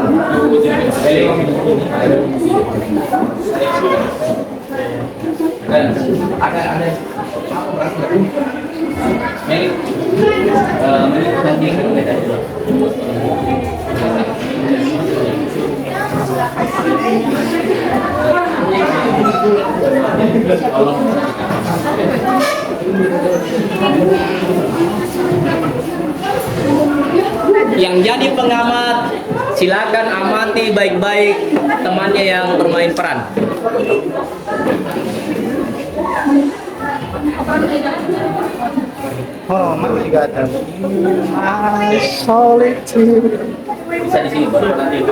Ada yang jadi pengamat, silakan amati baik-baik temannya yang bermain peran. Oh, mana juga ada. Solitude. Bisa di sini baru nanti.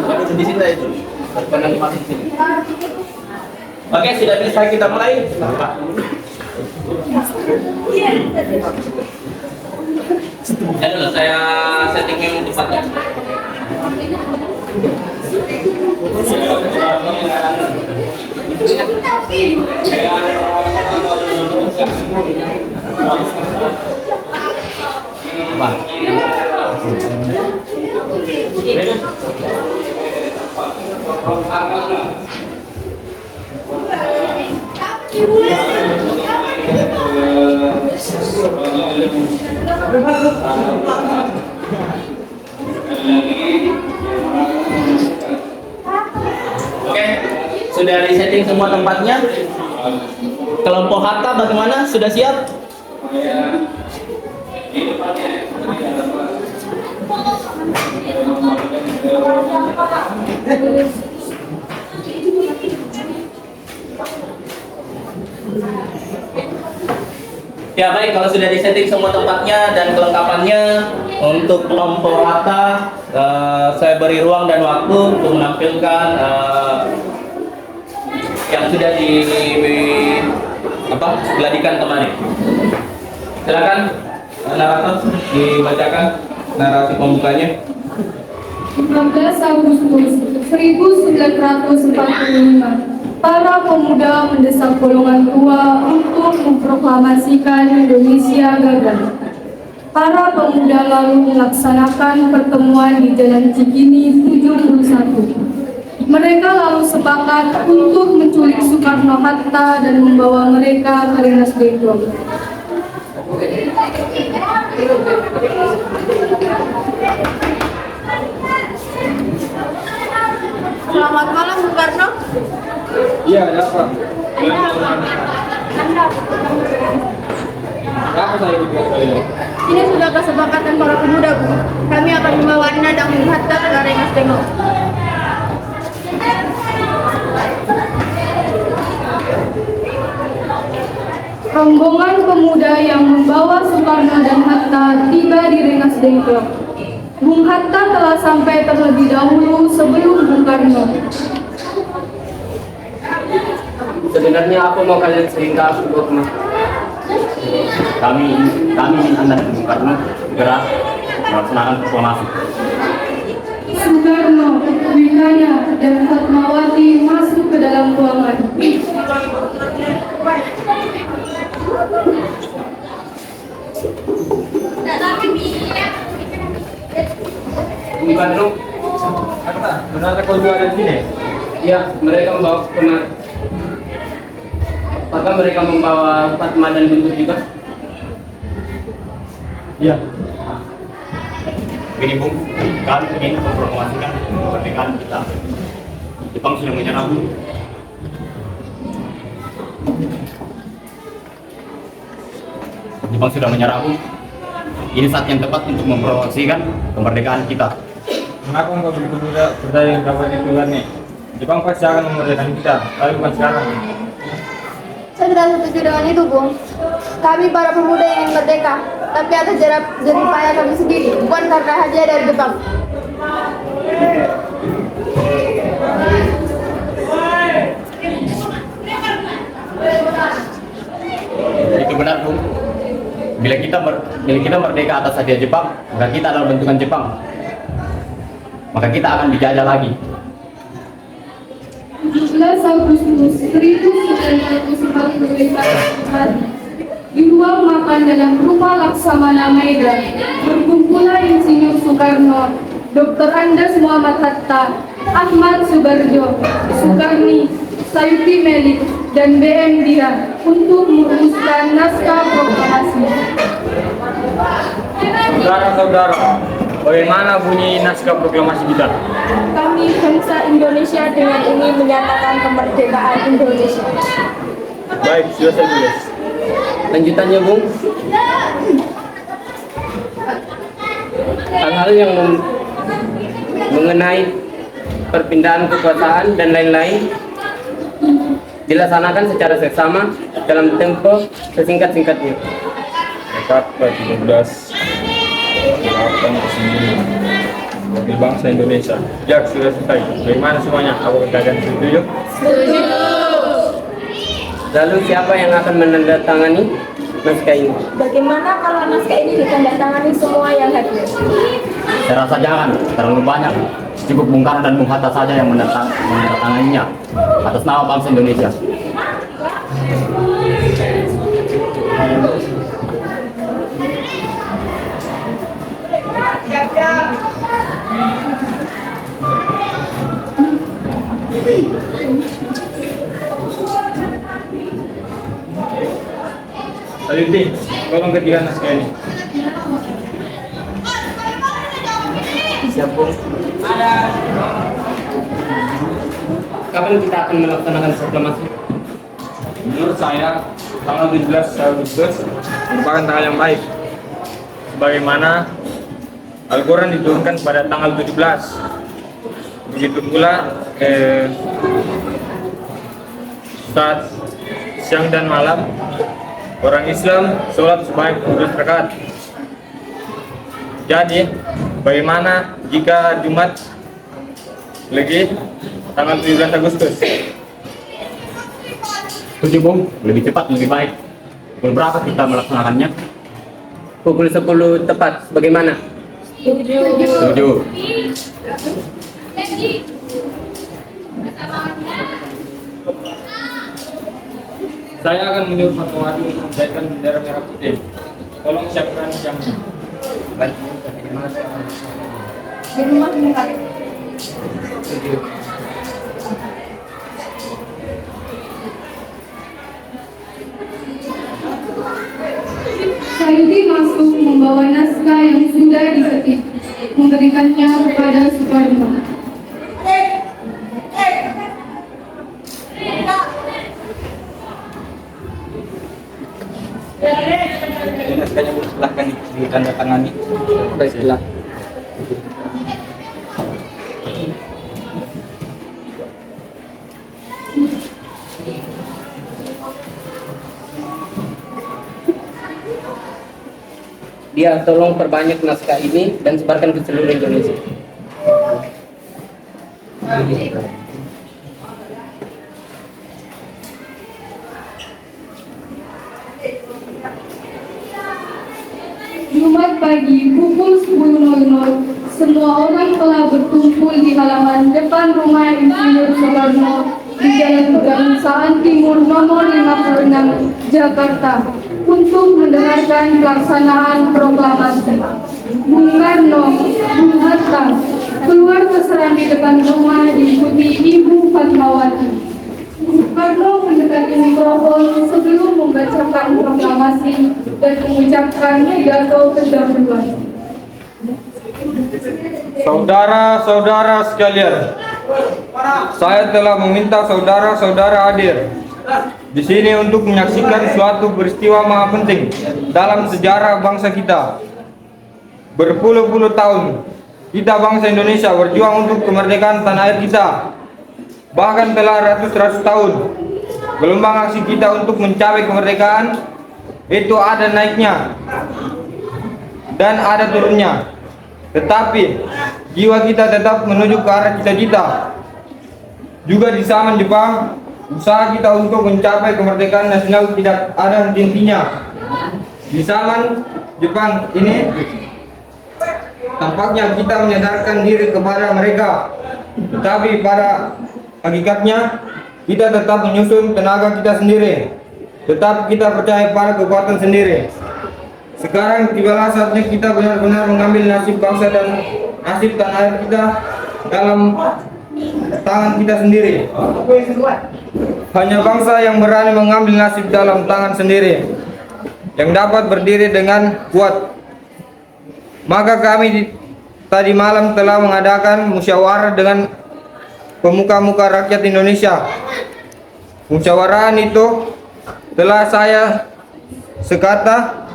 Baru di sini itu. Baru nanti masuk sini. Oke, sudah bisa kita mulai. Ya dulu saya setting yang tempatnya. Oke, sudah disetting semua tempatnya. Kelompok Hatta bagaimana? Sudah siap? Ya baik, kalau sudah disetting semua tempatnya dan kelengkapannya untuk kelompok Hatta, saya beri ruang dan waktu untuk menampilkan yang sudah digeladikan kemarin. Silakan narator dibacakan narasi pembukanya. 16 Agustus 1945, para pemuda mendesak golongan tua untuk memproklamasikan Indonesia gagal. Para pemuda lalu melaksanakan pertemuan di Jalan Cikini 71. Mereka lalu sepakat untuk menculik Soekarno-Hatta dan membawa mereka ke Rengas Dengklok. Selamat malam, Bung Karno. Iya, ada apa? Apa saya dibuat kali ini? Ini sudah kesepakatan para pemuda, Bu. Kami akan membawa Anda dan Bung Hatta ke Rengas Dengklok. Rombongan pemuda yang membawa Soekarno dan Hatta tiba di Rengas Dengklok. Bung Hatta telah sampai terlebih dahulu sebelum Bung Karno. Sebenarnya apa mau kalian sehingga aku bawa kemari? Kami ingin Anda dan Bung Karno segera melaksanakan proklamasi. Soekarno, Wihana, dan Fatmawati masuk ke dalam ruangan. Bung Karno, Benar kau juga ada di sini? ya mereka membawa kemari. Apakah mereka membawa Fatma dan Guntur juga? Iya. Begini Bung, kami ingin memproklamasikan kemerdekaan kita. Jepang sudah menyerah. Jepang sudah menyerah, Bung. Ini saat yang tepat untuk mempromosikan kemerdekaan kita. Kenapa engkau begitu mudah percaya yang dapat ditularnya? Jepang pasti akan memerdekakan kita, tapi bukan sekarang. Saya tidak setuju dengan itu, Bung. Kami para pemuda ingin merdeka, tapi atas jerih payah kami sendiri, bukan karena hadiah dari Jepang. Itu benar, Bung. Bila kita merdeka atas hadiah Jepang, maka kita adalah bentukan Jepang. Maka kita akan dijajah lagi. 17 Agustus 1945, di ruang makan dalam rumah Laksamana Medan, berkumpulan Insinyur Soekarno, Dr. Andes Muhammad Hatta, Ahmad Subarjo, Soekarni, Sayuti Melik, dan BM Dia untuk merumuskan naskah proklamasi. Saudara-saudara, bagaimana bunyi naskah proklamasi kita? Kami bangsa Indonesia dengan ini menyatakan kemerdekaan Indonesia. Baik, sudah saya tulis. Lanjutannya, Bung. Hal-hal yang mengenai perpindahan kekuasaan dan lain-lain dilaksanakan secara seksama dalam tempo sesingkat-singkatnya. Dekat ke-17 bagi bangsa Indonesia. Ya, sudah selesai. Bagaimana semuanya? Apakah kalian setuju? Lalu siapa yang akan menandatangani naskah ini? Bagaimana kalau naskah ini ditandatangani semua yang hadir? Saya rasa jangan, terlalu banyak. Cukup Bung Karno dan Bung Hatta saja yang menandatanganinya atas nama bangsa Indonesia. Sayuti, tolong ketiga naskah ini. Siap, Bung. Kapan kita akan melaksanakan proklamasi? Menurut saya, tanggal 17 Agustus merupakan tanggal yang baik. Sebagaimana Al-Quran diturunkan pada tanggal 17. Begitu pula saat siang dan malam orang Islam sholat sebanyak 12 rakaat. Jadi, bagaimana jika Jumat lagi tanggal 17 Agustus? Setuju Bung, lebih cepat lebih baik. Pukul berapa kita melaksanakannya? Pukul 10 tepat. Bagaimana? Setuju. Saya akan menyuruh Fatmawati untuk menjadikan bendera merah putih. Tolong siapkan jamnya. Di rumah dekat. Sayuti masuk membawa naskah yang sudah diketik, memberikannya kepada Soekarno. Naskahnya silahkan ditandatangani. Baiklah. Dia tolong perbanyak naskah ini dan sebarkan ke seluruh Indonesia. Jumat pagi pukul 10.00, semua orang telah berkumpul di halaman depan rumah Insinyur Soekarno di Jalan Pegangsaan Timur nomor 56, Jakarta, untuk mendengarkan pelaksanaan proklamasi. Bung Karno, Bung Hatta keluar keserambi depan rumah diikuti Ibu Fatmawati. Bung Karno mendekati mikrofon sebelum membacakan proklamasi dan mengucapkan pidato pendahuluan. Saudara-saudara sekalian, saya telah meminta saudara-saudara hadir di sini untuk menyaksikan suatu peristiwa maha penting dalam sejarah bangsa kita. Berpuluh-puluh tahun kita bangsa Indonesia berjuang untuk kemerdekaan tanah air kita. Bahkan telah ratus-ratus tahun gelombang aksi kita untuk mencapai kemerdekaan itu ada naiknya dan ada turunnya. Tetapi jiwa kita tetap menuju ke arah cita-cita. Juga di zaman Jepang, usaha kita untuk mencapai kemerdekaan nasional tidak ada henti-hentinya. Di zaman Jepang ini, tampaknya kita menyadarkan diri kepada mereka. Tetapi pada hakikatnya, kita tetap menyusun tenaga kita sendiri. Tetap kita percaya pada kekuatan sendiri. Sekarang tibalah saatnya kita benar-benar mengambil nasib bangsa dan nasib tanah air kita dalam tangan kita sendiri. Hanya bangsa yang berani mengambil nasib dalam tangan sendiri yang dapat berdiri dengan kuat. Maka kami tadi malam telah mengadakan musyawarah dengan pemuka-muka rakyat Indonesia. Musyawarahan itu telah saya sekata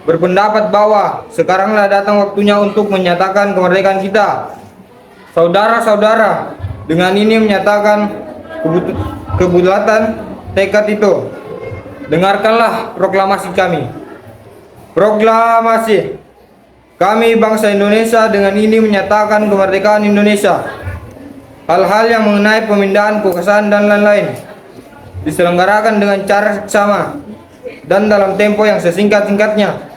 berpendapat bahwa sekaranglah datang waktunya untuk menyatakan kemerdekaan kita. Saudara-saudara, dengan ini menyatakan kebulatan tekad itu. Dengarkanlah proklamasi kami. Proklamasi. Kami bangsa Indonesia dengan ini menyatakan kemerdekaan Indonesia. Hal-hal yang mengenai pemindahan kekuasaan dan lain-lain diselenggarakan dengan cara seksama dan dalam tempo yang sesingkat-singkatnya.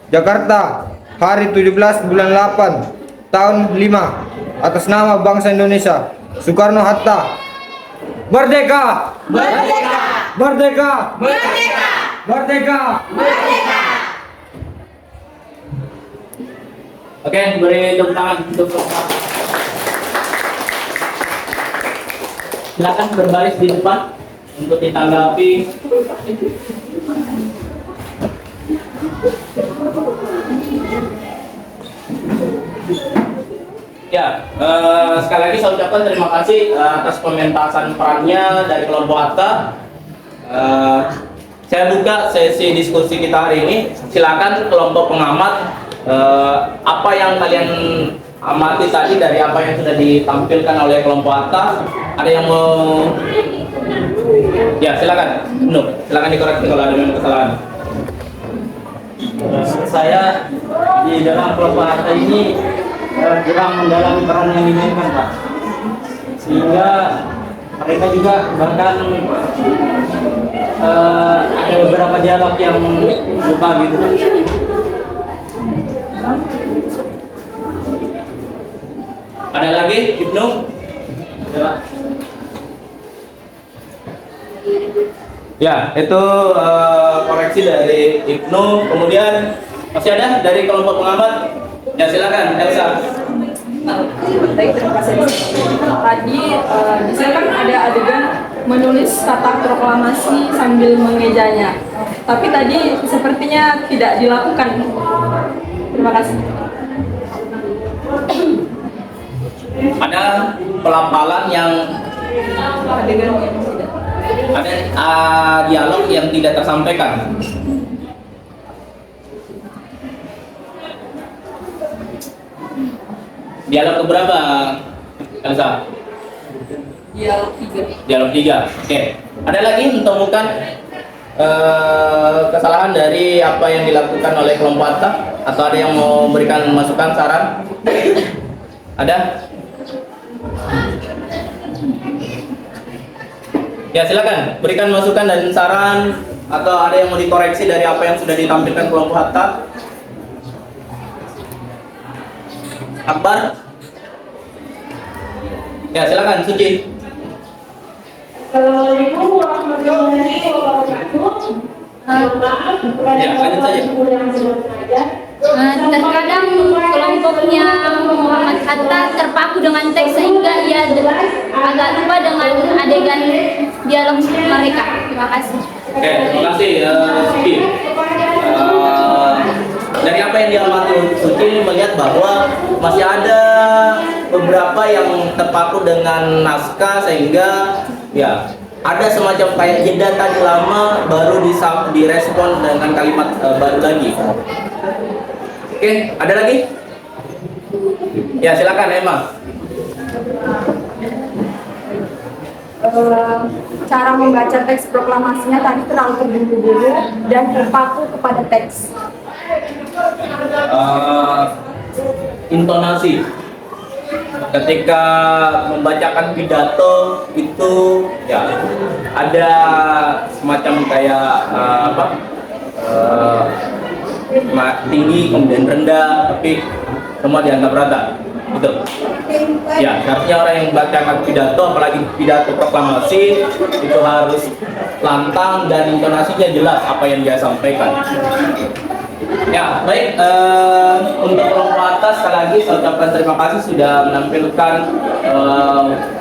Jakarta, hari 17 bulan 8 tahun 5, atas nama bangsa Indonesia, Soekarno-Hatta. Merdeka! Merdeka! Merdeka! Merdeka! Merdeka! Merdeka! Oke, beri tepuk tangan untuk silakan berbaris di depan untuk ditanggapi. Ya, sekali lagi saya ucapkan terima kasih atas pementasan perannya dari kelompok Hatta. Saya buka sesi diskusi kita hari ini. Silakan kelompok pengamat, apa yang kalian amati tadi dari apa yang sudah ditampilkan oleh kelompok Hatta. Ada yang mau Ya, silakan. Silakan dikoreksi kalau ada memang kesalahan. Saya di dalam kelompok harta ini kurang mendalami peran yang dimainkan, Pak. Sehingga mereka juga bahkan ada beberapa dialog yang lupa gitu. Ada lagi, Ibnu? Ada. Ya, itu koreksi dari Ibnu. Kemudian masih ada dari kelompok pengamat? Ya, silakan, Elsa. Baik, terima kasih. Tadi di sana kan ada adegan menulis kata proklamasi sambil mengejanya. Tapi tadi sepertinya tidak dilakukan. Terima kasih. Ada pelafalan yang Adegan yang tidak. ada dialog yang tidak tersampaikan. Dialog keberapa, Elsa? Dialog 3. Dialog 3. Oke. Ada lagi menemukan kesalahan dari apa yang dilakukan oleh kelompok Atta? Atau ada yang mau berikan masukan, saran? Ada? Ya, silakan berikan masukan dan saran, atau ada yang mau dikoreksi dari apa yang sudah ditampilkan kelompok Hatta. Akbar. Ya, silakan Suci. Assalamualaikum warahmatullahi wabarakatuh. Ya, lanjut saja. Terkadang kelompoknya Muhammad Hatta terpaku dengan teks sehingga ia agak lupa dengan adegan dialog mereka. Terima kasih. Oke, terima kasih Suci. Dari apa yang diamati Suci melihat bahwa masih ada beberapa yang terpaku dengan naskah sehingga ya ada semacam kayak jeda tadi lama baru direspon dengan kalimat baru lagi. Oke, ada lagi? Ya, silakan Emma. Cara membaca teks proklamasinya tadi terlalu terburu-buru dan terpaku kepada teks. Intonasi ketika membacakan pidato itu ya ada semacam kayak tinggi kemudian rendah, tapi semua dianggap rata gitu ya. Seharusnya orang yang membacakan pidato, apalagi pidato proklamasi, itu harus lantang dan intonasinya jelas apa yang dia sampaikan. Ya, baik, untuk kelompok atas sekali lagi saya ucapkan terima kasih sudah menampilkan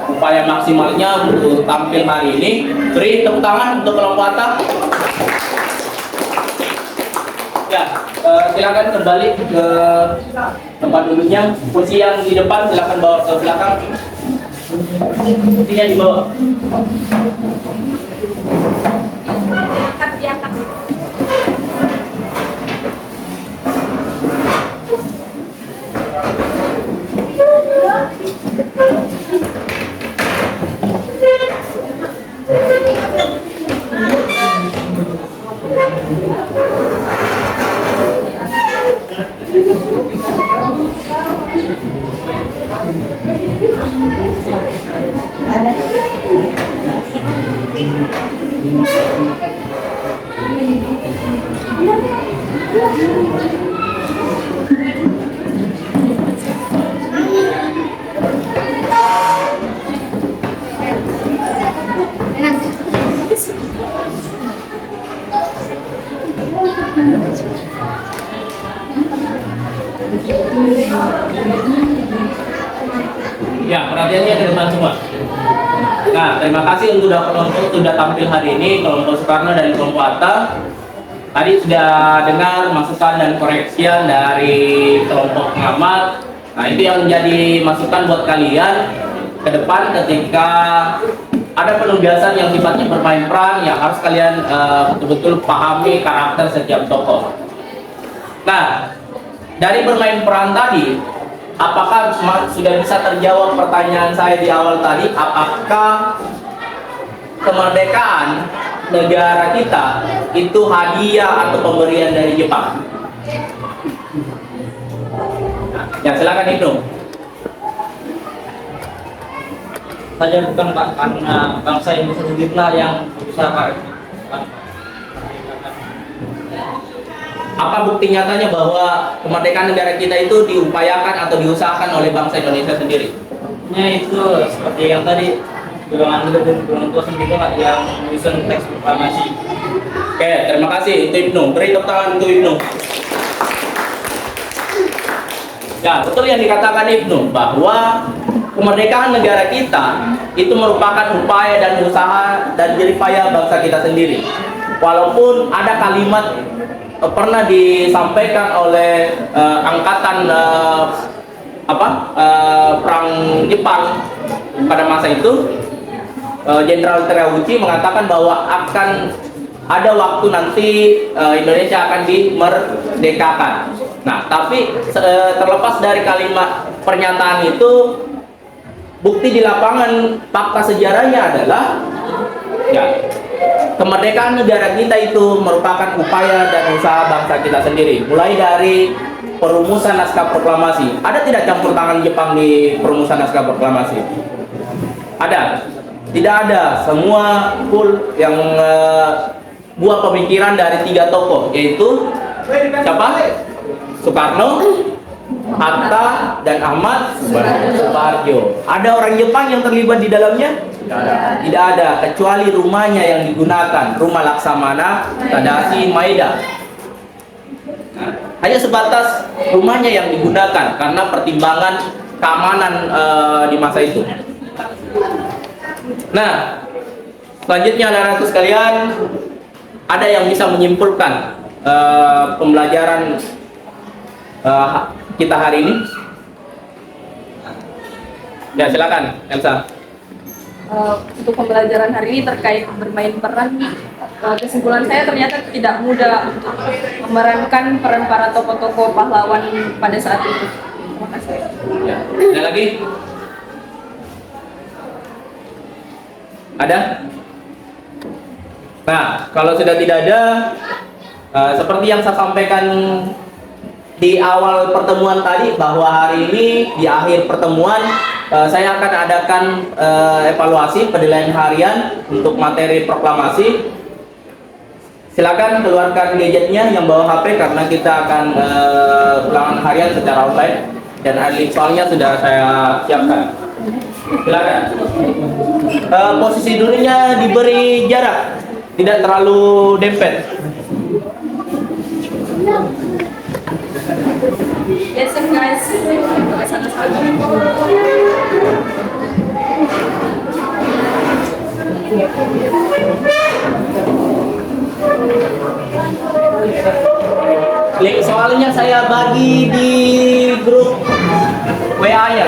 upaya maksimalnya untuk tampil hari ini. Beri tepuk tangan untuk kelompok atas. Ya, silakan kembali ke tempat duduknya. Kursi yang di depan silakan bawa ke belakang. Kursinya dibawa. Ya, perhatiannya ke depan semua. Nah, terima kasih untuk kelompok sudah tampil hari ini, kelompok Soekarno dan kelompok Atta. Tadi sudah dengar masukan dan koreksian dari kelompok pengamat. Nah, itu yang menjadi masukan buat kalian ke depan ketika ada penugasan yang sifatnya bermain peran, yang harus kalian betul-betul pahami karakter setiap tokoh. Nah, dari bermain peran tadi, apakah sudah bisa terjawab pertanyaan saya di awal tadi? Apakah kemerdekaan negara kita itu hadiah atau pemberian dari Jepang? Ya, silakan Ibnu. Saja bukan Pak, karena bangsa Indonesia sendirilah yang berusaha Pak. Apa bukti nyatanya bahwa kemerdekaan negara kita itu diupayakan atau diusahakan oleh bangsa Indonesia sendiri? Itu seperti yang tadi golongan muda dan golongan tua sendiri Pak yang menyusun teks proklamasi. Oke, terima kasih. Itu Ibnu. Beri tepuk tangan untuk Ibnu. Ya, betul yang dikatakan Ibnu bahwa kemerdekaan negara kita itu merupakan upaya dan usaha dan jerih payah bangsa kita sendiri. Walaupun ada kalimat pernah disampaikan oleh angkatan perang Jepang pada masa itu, Jenderal Terauchi mengatakan bahwa akan ada waktu nanti Indonesia akan dimerdekakan. Nah, tapi terlepas dari kalimat pernyataan itu, bukti di lapangan fakta sejarahnya adalah ya, kemerdekaan negara kita itu merupakan upaya dan usaha bangsa kita sendiri. Mulai dari perumusan naskah proklamasi. Ada tidak campur tangan Jepang di perumusan naskah proklamasi? Ada? Tidak ada. Semua full yang buah pemikiran dari 3 tokoh, yaitu siapa? Soekarno, Hatta, dan Ahmad Subarjo. Ada orang Jepang yang terlibat di dalamnya? Tidak ada, kecuali rumahnya yang digunakan, rumah Laksamana Tadashi Maeda. Nah, hanya sebatas rumahnya yang digunakan karena pertimbangan keamanan di masa itu. Nah, selanjutnya anak-anakku sekalian, ada yang bisa menyimpulkan pembelajaran kita hari ini? Ya, silakan Elsa. Untuk pembelajaran hari ini terkait bermain peran, kesimpulan saya ternyata tidak mudah untuk memerankan peran para tokoh-tokoh pahlawan pada saat itu. Terima kasih. Ya. Ada lagi? Ada? Nah, kalau sudah tidak ada, seperti yang saya sampaikan di awal pertemuan tadi, bahwa hari ini di akhir pertemuan saya akan adakan evaluasi penilaian harian untuk materi proklamasi. Silakan keluarkan gadgetnya yang bawa HP karena kita akan ulangan harian secara online dan ahli soalnya sudah saya siapkan. Silakan. Posisi duduknya diberi jarak, tidak terlalu dempet. Yes, guys. Link soalnya saya bagi di grup WA-nya.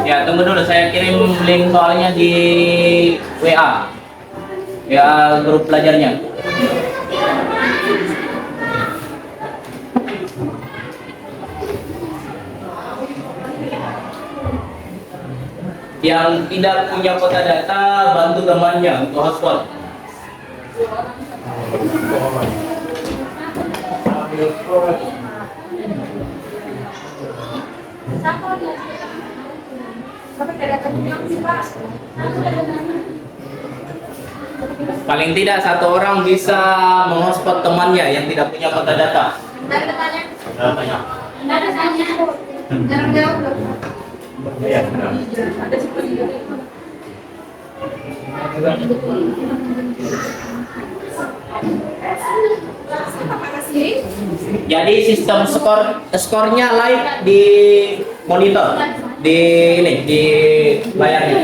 Ya, tunggu dulu, saya kirim link soalnya di WA. Ya, grup belajarnya. Yang tidak punya kota data, bantu temannya untuk hotspot. Paling tidak satu orang bisa menghotspot temannya yang tidak punya kota data. Jadi sistem skornya live di monitor, di layarnya.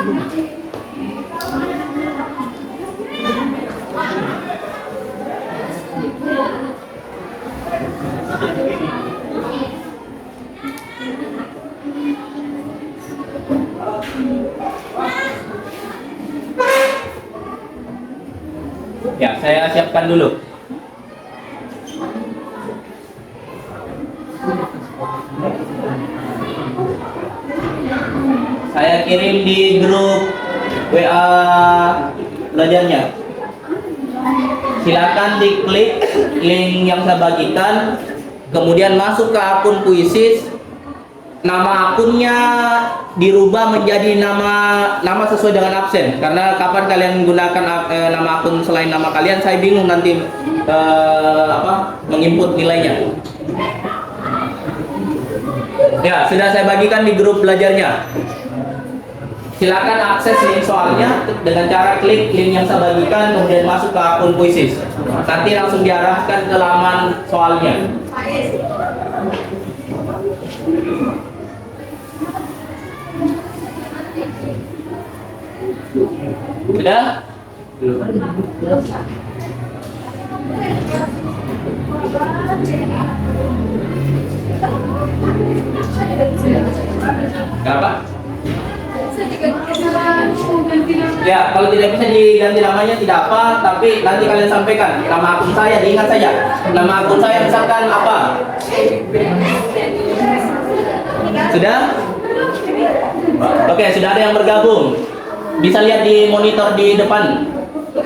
Ya, saya siapkan dulu. Saya kirim di grup WA belajarnya. Silakan diklik link yang saya bagikan, kemudian masuk ke akun Puisis. Nama akunnya dirubah menjadi nama sesuai dengan absen, karena kapan kalian menggunakan nama akun selain nama kalian, saya bingung nanti menginput nilainya. Ya, sudah saya bagikan di grup belajarnya. Silakan akses link soalnya dengan cara klik link yang saya bagikan, kemudian masuk ke akun Puisis. Nanti langsung diarahkan ke laman soalnya. Sudah? Kenapa? Ya, kalau tidak bisa diganti namanya tidak apa, tapi nanti kalian sampaikan nama akun saya, diingat saja. Nama akun saya misalkan apa? Sudah? Oke, sudah ada yang bergabung. Bisa lihat di monitor di depan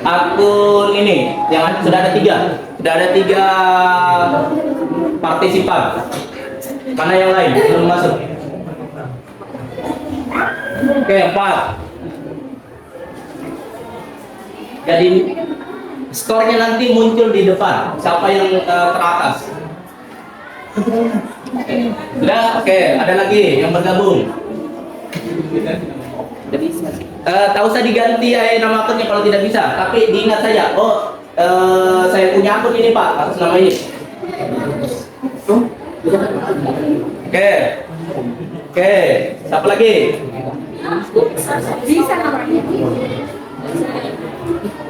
akun ini yang sudah ada 3. Sudah ada 3 partisipan. Mana yang lain belum masuk? Oke, 4. Jadi skornya nanti muncul di depan. Siapa yang teratas? Sudah, oke. Ada lagi yang bergabung. Tak usah diganti nama akunnya kalau tidak bisa, tapi diingat saja. Oh, saya punya akun ini Pak, atas nama ini. Oke, siapa lagi? Bisa namanya.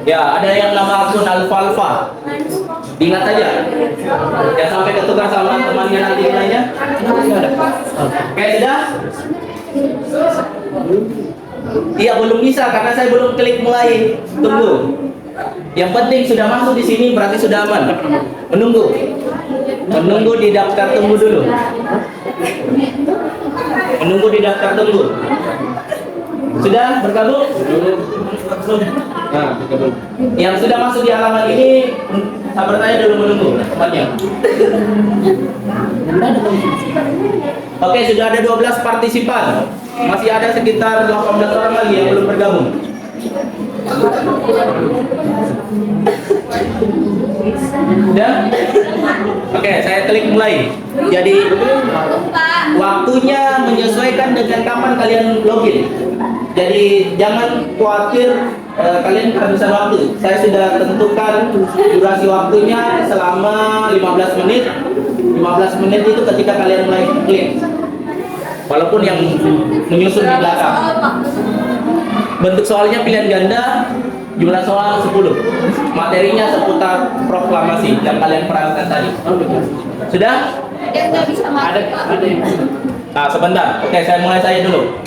Ya, ada yang nama akun Alfa. Diingat saja. Jangan sampai ketukar sama temannya nanti nilainya. Oke, sudah? Iya, belum bisa karena saya belum klik mulai. Tunggu. Yang penting sudah masuk di sini berarti sudah aman. Menunggu di daftar tunggu dulu. Menunggu di daftar tunggu. Sudah bergabung? Nah, yang sudah masuk di halaman ini, saya bertanya dulu menunggu tempatnya. Oke, sudah ada 12 partisipan. Masih ada sekitar 18 orang lagi yang belum bergabung. Sudah? Oke, saya klik mulai. Jadi waktunya menyesuaikan dengan kapan kalian login. Jadi jangan khawatir kalian kehabisan waktu. Saya sudah tentukan durasi waktunya selama 15 menit. 15 menit itu ketika kalian mulai klik. Walaupun yang menyusun di belakang. Bentuk soalnya pilihan ganda, jumlah soal 10. Materinya seputar proklamasi yang kalian perankan tadi. Sudah? Ada. Nah, sebentar. Oke, saya mulai saya dulu.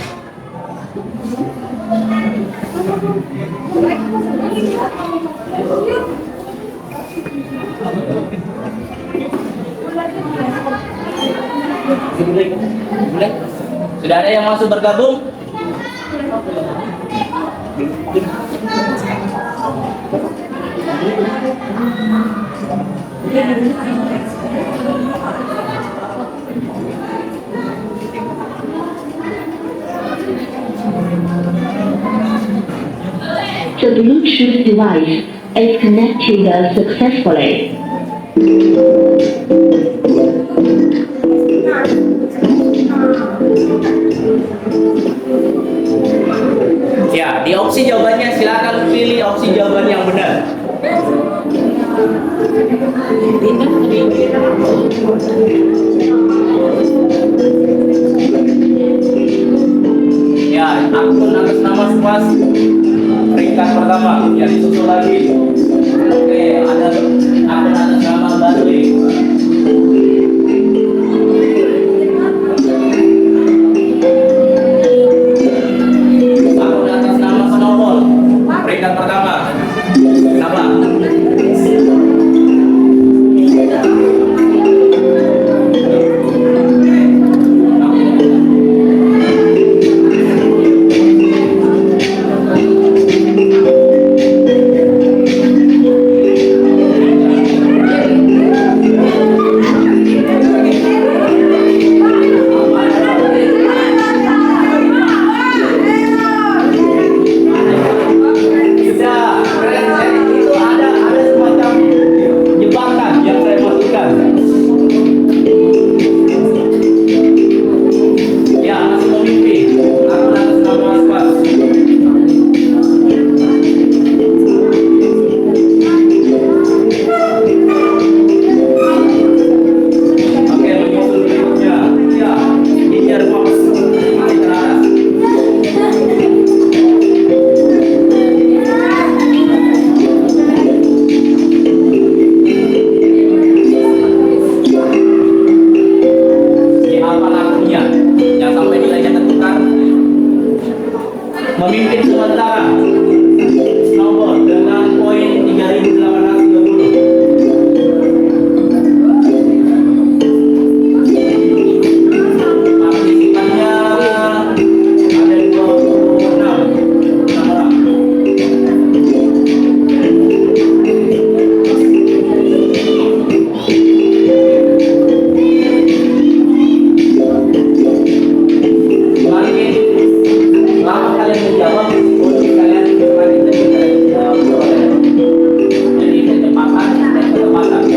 Sudah ada yang masuk bergabung? The Bluetooth device is connected successfully. Ya, di opsi jawabannya silakan pilih opsi jawaban yang benar. Ya, akun atas nama was peringkat pertama yang disusul lagi. Oke, ada akun atas nama Barli. Akun atas nama Snowball peringkat pertama. Kenapa? Memimpin sementara Snowball dengan poin 3.830. Partisipannya ada 26 orang. Lama kalian menjawab, untuk kalian kembali jawab. Jadi kecepatan dan ketepatan.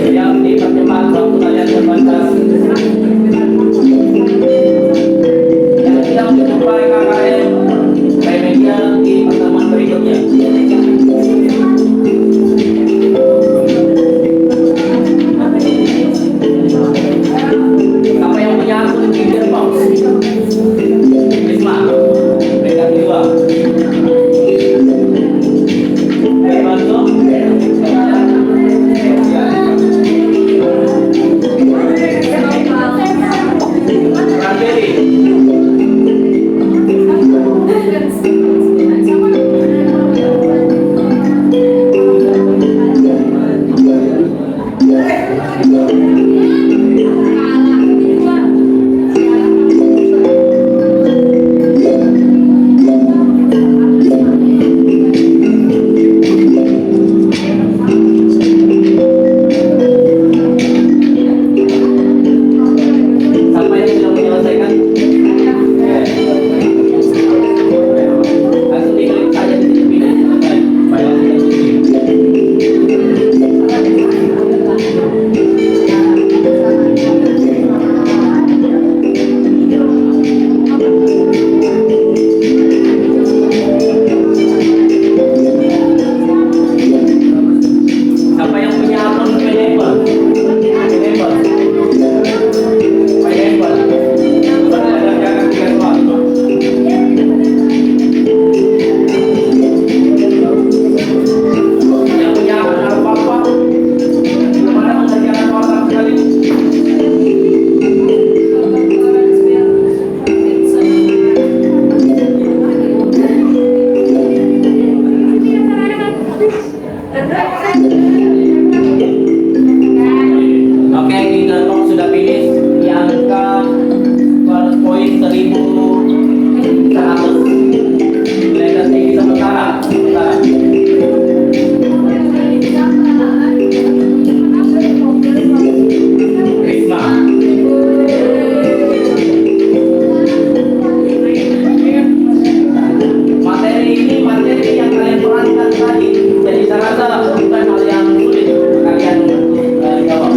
Yang dipercepat waktu kalian terbatas Siapa yang sudah menyelesaikan? Langsung diklik saja di sini. File yang dituju. Siapa yang punya akun Pineapple? Pineapple. Pineapple. Coba dikerjakan 3 soal. Yang punya akun apa-apa? Belum ada mengerjakan soal sama sekali. Oke, kita sudah finish di angka poin 1100. Nilai tertinggi sementara. Risma. Materi ini materi yang kalian perankan tadi. Jadi saya rasa bukan hal yang sulit kalian jawab.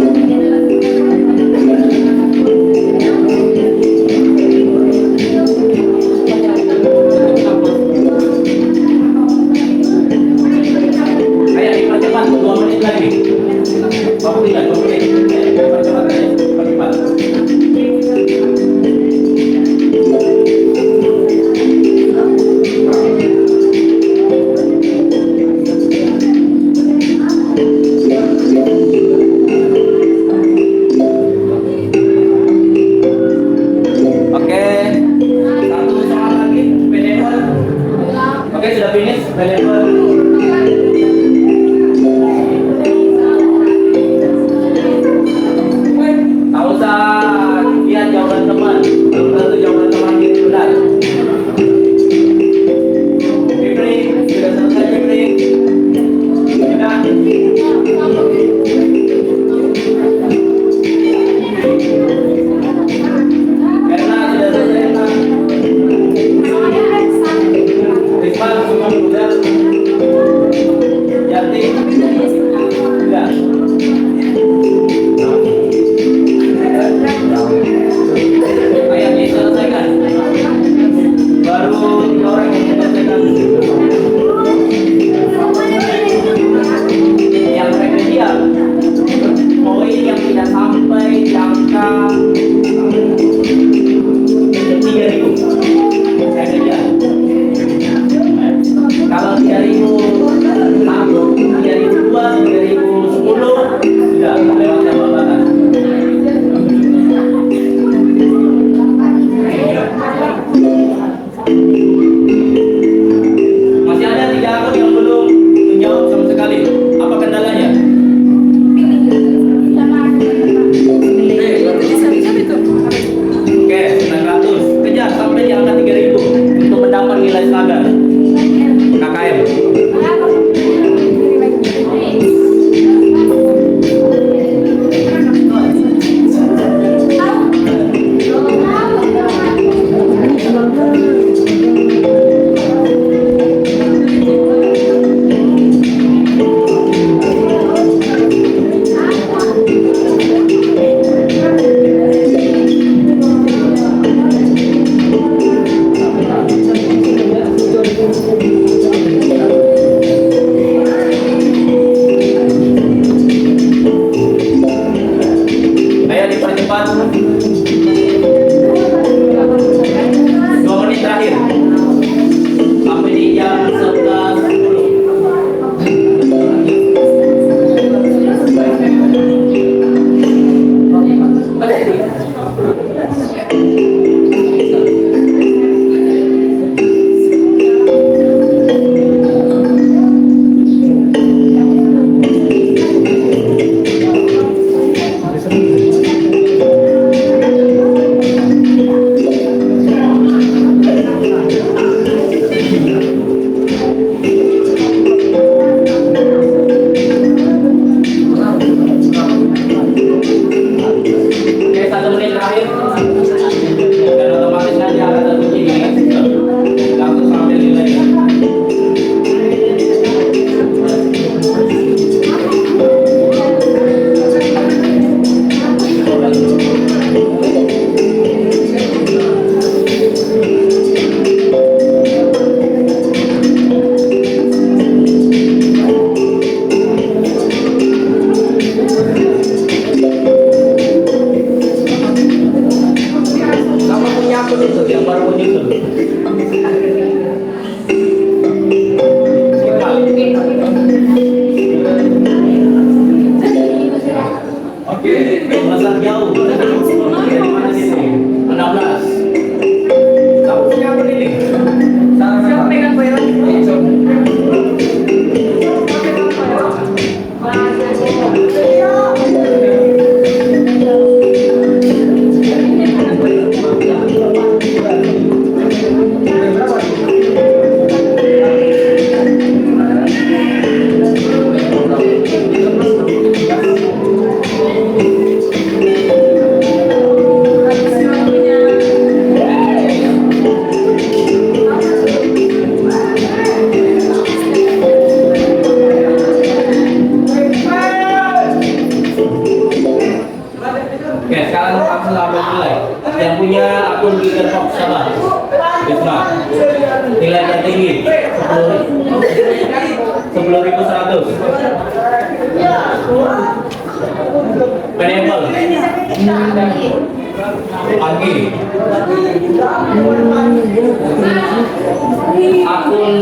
Ayo dipercepat 2 menit lagi. Waktu tidak 2 menit. Percepat aja, percepat. Oke, satu soal lagi, Pineapple. Oke, sudah finish, Pineapple. jauh. Dari mana sini? 16. Kamu siapa ini? Siapa pegang bola? Oke, sekarang aku mulai. Yang punya akun Twitter Fox sama Wisma. Nilai tertinggi 10.100. Penable. Pagi. Akun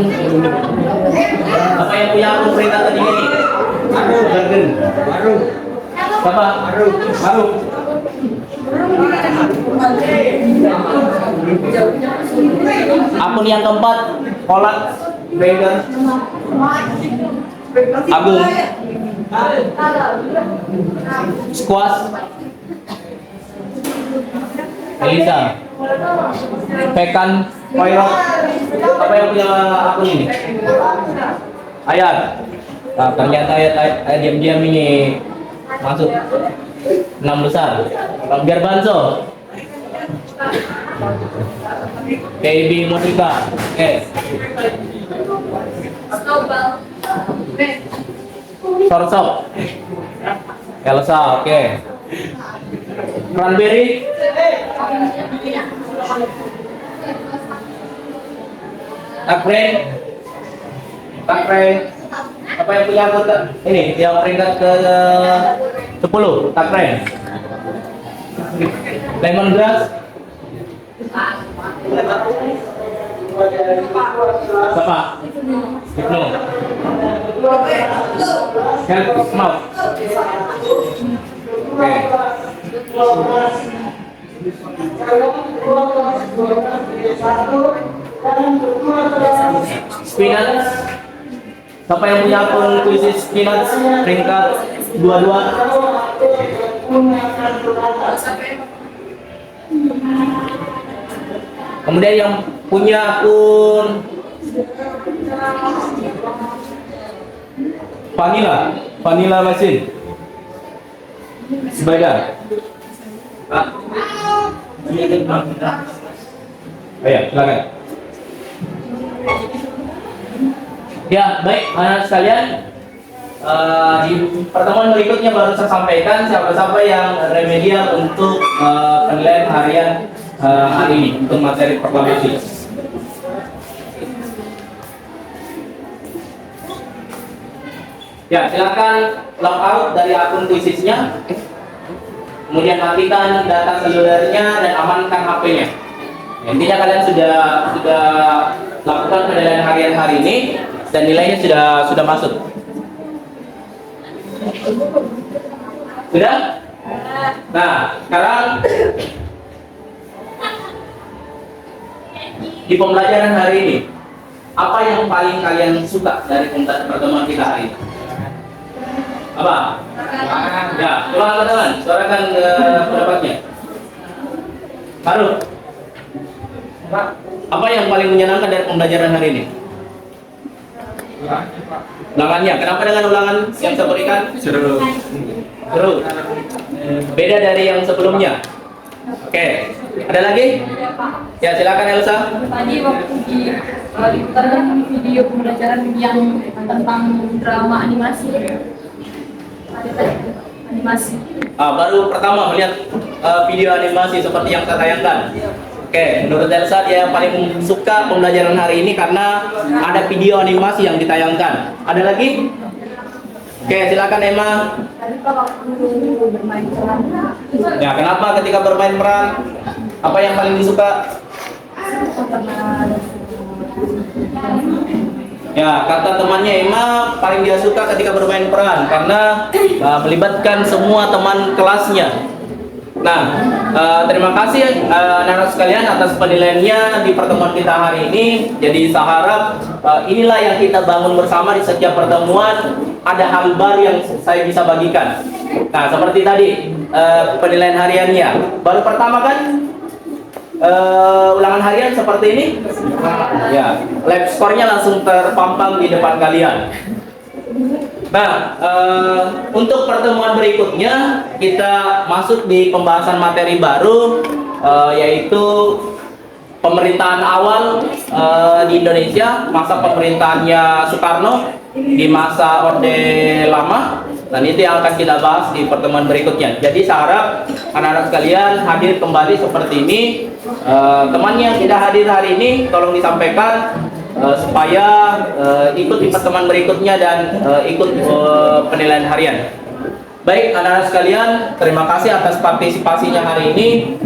apa yang punya akun perintah tertinggi ini? Garden. Siapa? Baru. Akun yang keempat, Polat, Dragon, Agung, Squash, Elisa, Pekan, Poirot. Apa yang punya akun ini? Ayat. Nah, ternyata ayat diam-diam ini masuk 6 besar. Biar Banso. KB Musika. Oke. Sorsop. Elsa, oke. Cranberry. Takren. Apa yang punya anggota? Ini yang peringkat ke 10, Takren. Lemongrass. Siapa? Hipno. Help Mouth. Oke. Spinach. Siapa yang punya akun kuisis Spinach peringkat 22? Kemudian yang punya akun Vanilla Mesin Sebaida. Ayo, silakan. Ya, baik, anak sekalian. Di pertemuan berikutnya baru saya sampaikan siapa-siapa yang remedial untuk penilaian harian hari ini untuk materi proklamasi. Ya, silakan log out dari akun kuisisnya, kemudian matikan data selulernya dan amankan HP-nya. Intinya kalian sudah lakukan penilaian harian hari ini dan nilainya sudah masuk. Sudah? Nah, sekarang di pembelajaran hari ini, apa yang paling kalian suka dari pertemuan kita hari ini? Apa? Ya, tolong teman-teman, suarakan pendapatnya. Baru. Apa yang paling menyenangkan dari pembelajaran hari ini? Ulangannya. Kenapa dengan ulangan yang saya berikan? Seru. Beda dari yang sebelumnya. Oke. Ada lagi? Ya, silakan Elsa. Tadi waktu diputarkan video pembelajaran yang tentang drama animasi. Ada tadi animasi. Baru pertama melihat video animasi seperti yang saya tayangkan. Oke, menurut Elsa dia yang paling suka pembelajaran hari ini karena ada video animasi yang ditayangkan. Ada lagi? Oke, silakan Emma. Bermain peran. Ya, kenapa ketika bermain peran? Apa yang paling disuka? Ya, kata temannya Emma paling dia suka ketika bermain peran karena melibatkan semua teman kelasnya. Nah, terima kasih anak-anak sekalian atas penilaiannya di pertemuan kita hari ini. Jadi saya harap inilah yang kita bangun bersama di setiap pertemuan. Ada hal baru yang saya bisa bagikan. Nah, seperti tadi penilaian hariannya. Baru pertama kan ulangan harian seperti ini. Ya, lab score-nya langsung terpampang di depan kalian. Nah, untuk pertemuan berikutnya kita masuk di pembahasan materi baru, yaitu pemerintahan awal di Indonesia, masa pemerintahannya Soekarno di masa Orde Lama. Dan itu yang akan kita bahas di pertemuan berikutnya. Jadi saya harap anak-anak sekalian hadir kembali seperti ini. Teman yang tidak hadir hari ini tolong disampaikan supaya ikut di pertemuan berikutnya dan ikut penilaian harian. Baik anak-anak sekalian, terima kasih atas partisipasinya hari ini.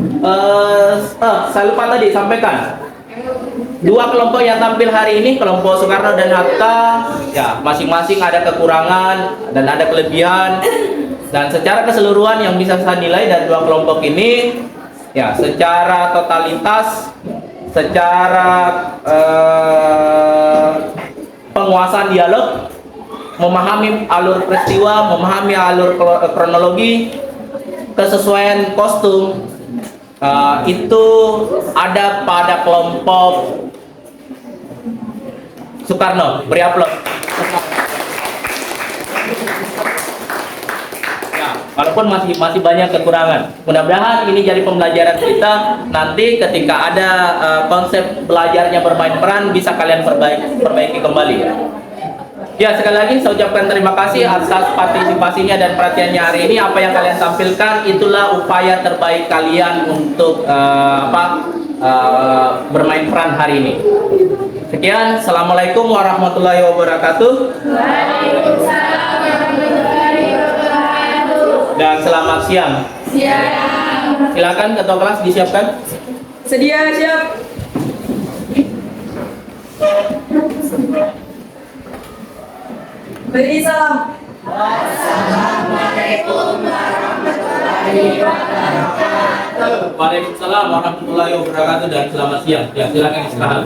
Saya lupa tadi sampaikan, dua kelompok yang tampil hari ini, kelompok Soekarno dan Hatta, ya masing-masing ada kekurangan dan ada kelebihan. Dan secara keseluruhan yang bisa saya nilai dari dua kelompok ini, ya secara totalitas, secara penguasaan dialog, memahami alur peristiwa, memahami alur kronologi, kesesuaian kostum, itu ada pada kelompok Soekarno. Beri aplaus. Ya, walaupun masih banyak kekurangan. Mudah-mudahan ini jadi pembelajaran kita nanti ketika ada konsep belajarnya bermain peran bisa kalian perbaiki kembali. Ya, sekali lagi saya ucapkan terima kasih atas partisipasinya dan perhatiannya hari ini. Apa yang kalian tampilkan itulah upaya terbaik kalian untuk bermain peran hari ini. Sekian, assalamualaikum warahmatullahi wabarakatuh. Waalaikumsalam warahmatullahi wabarakatuh. Dan selamat siang. Siang. Silakan ketua kelas disiapkan. Sedia, siap. Beri salam. Wassalamualaikum warahmatullahi wabarakatuh. Waalaikumsalam warahmatullahi wabarakatuh dan selamat siang. Ya, silakan istirahat.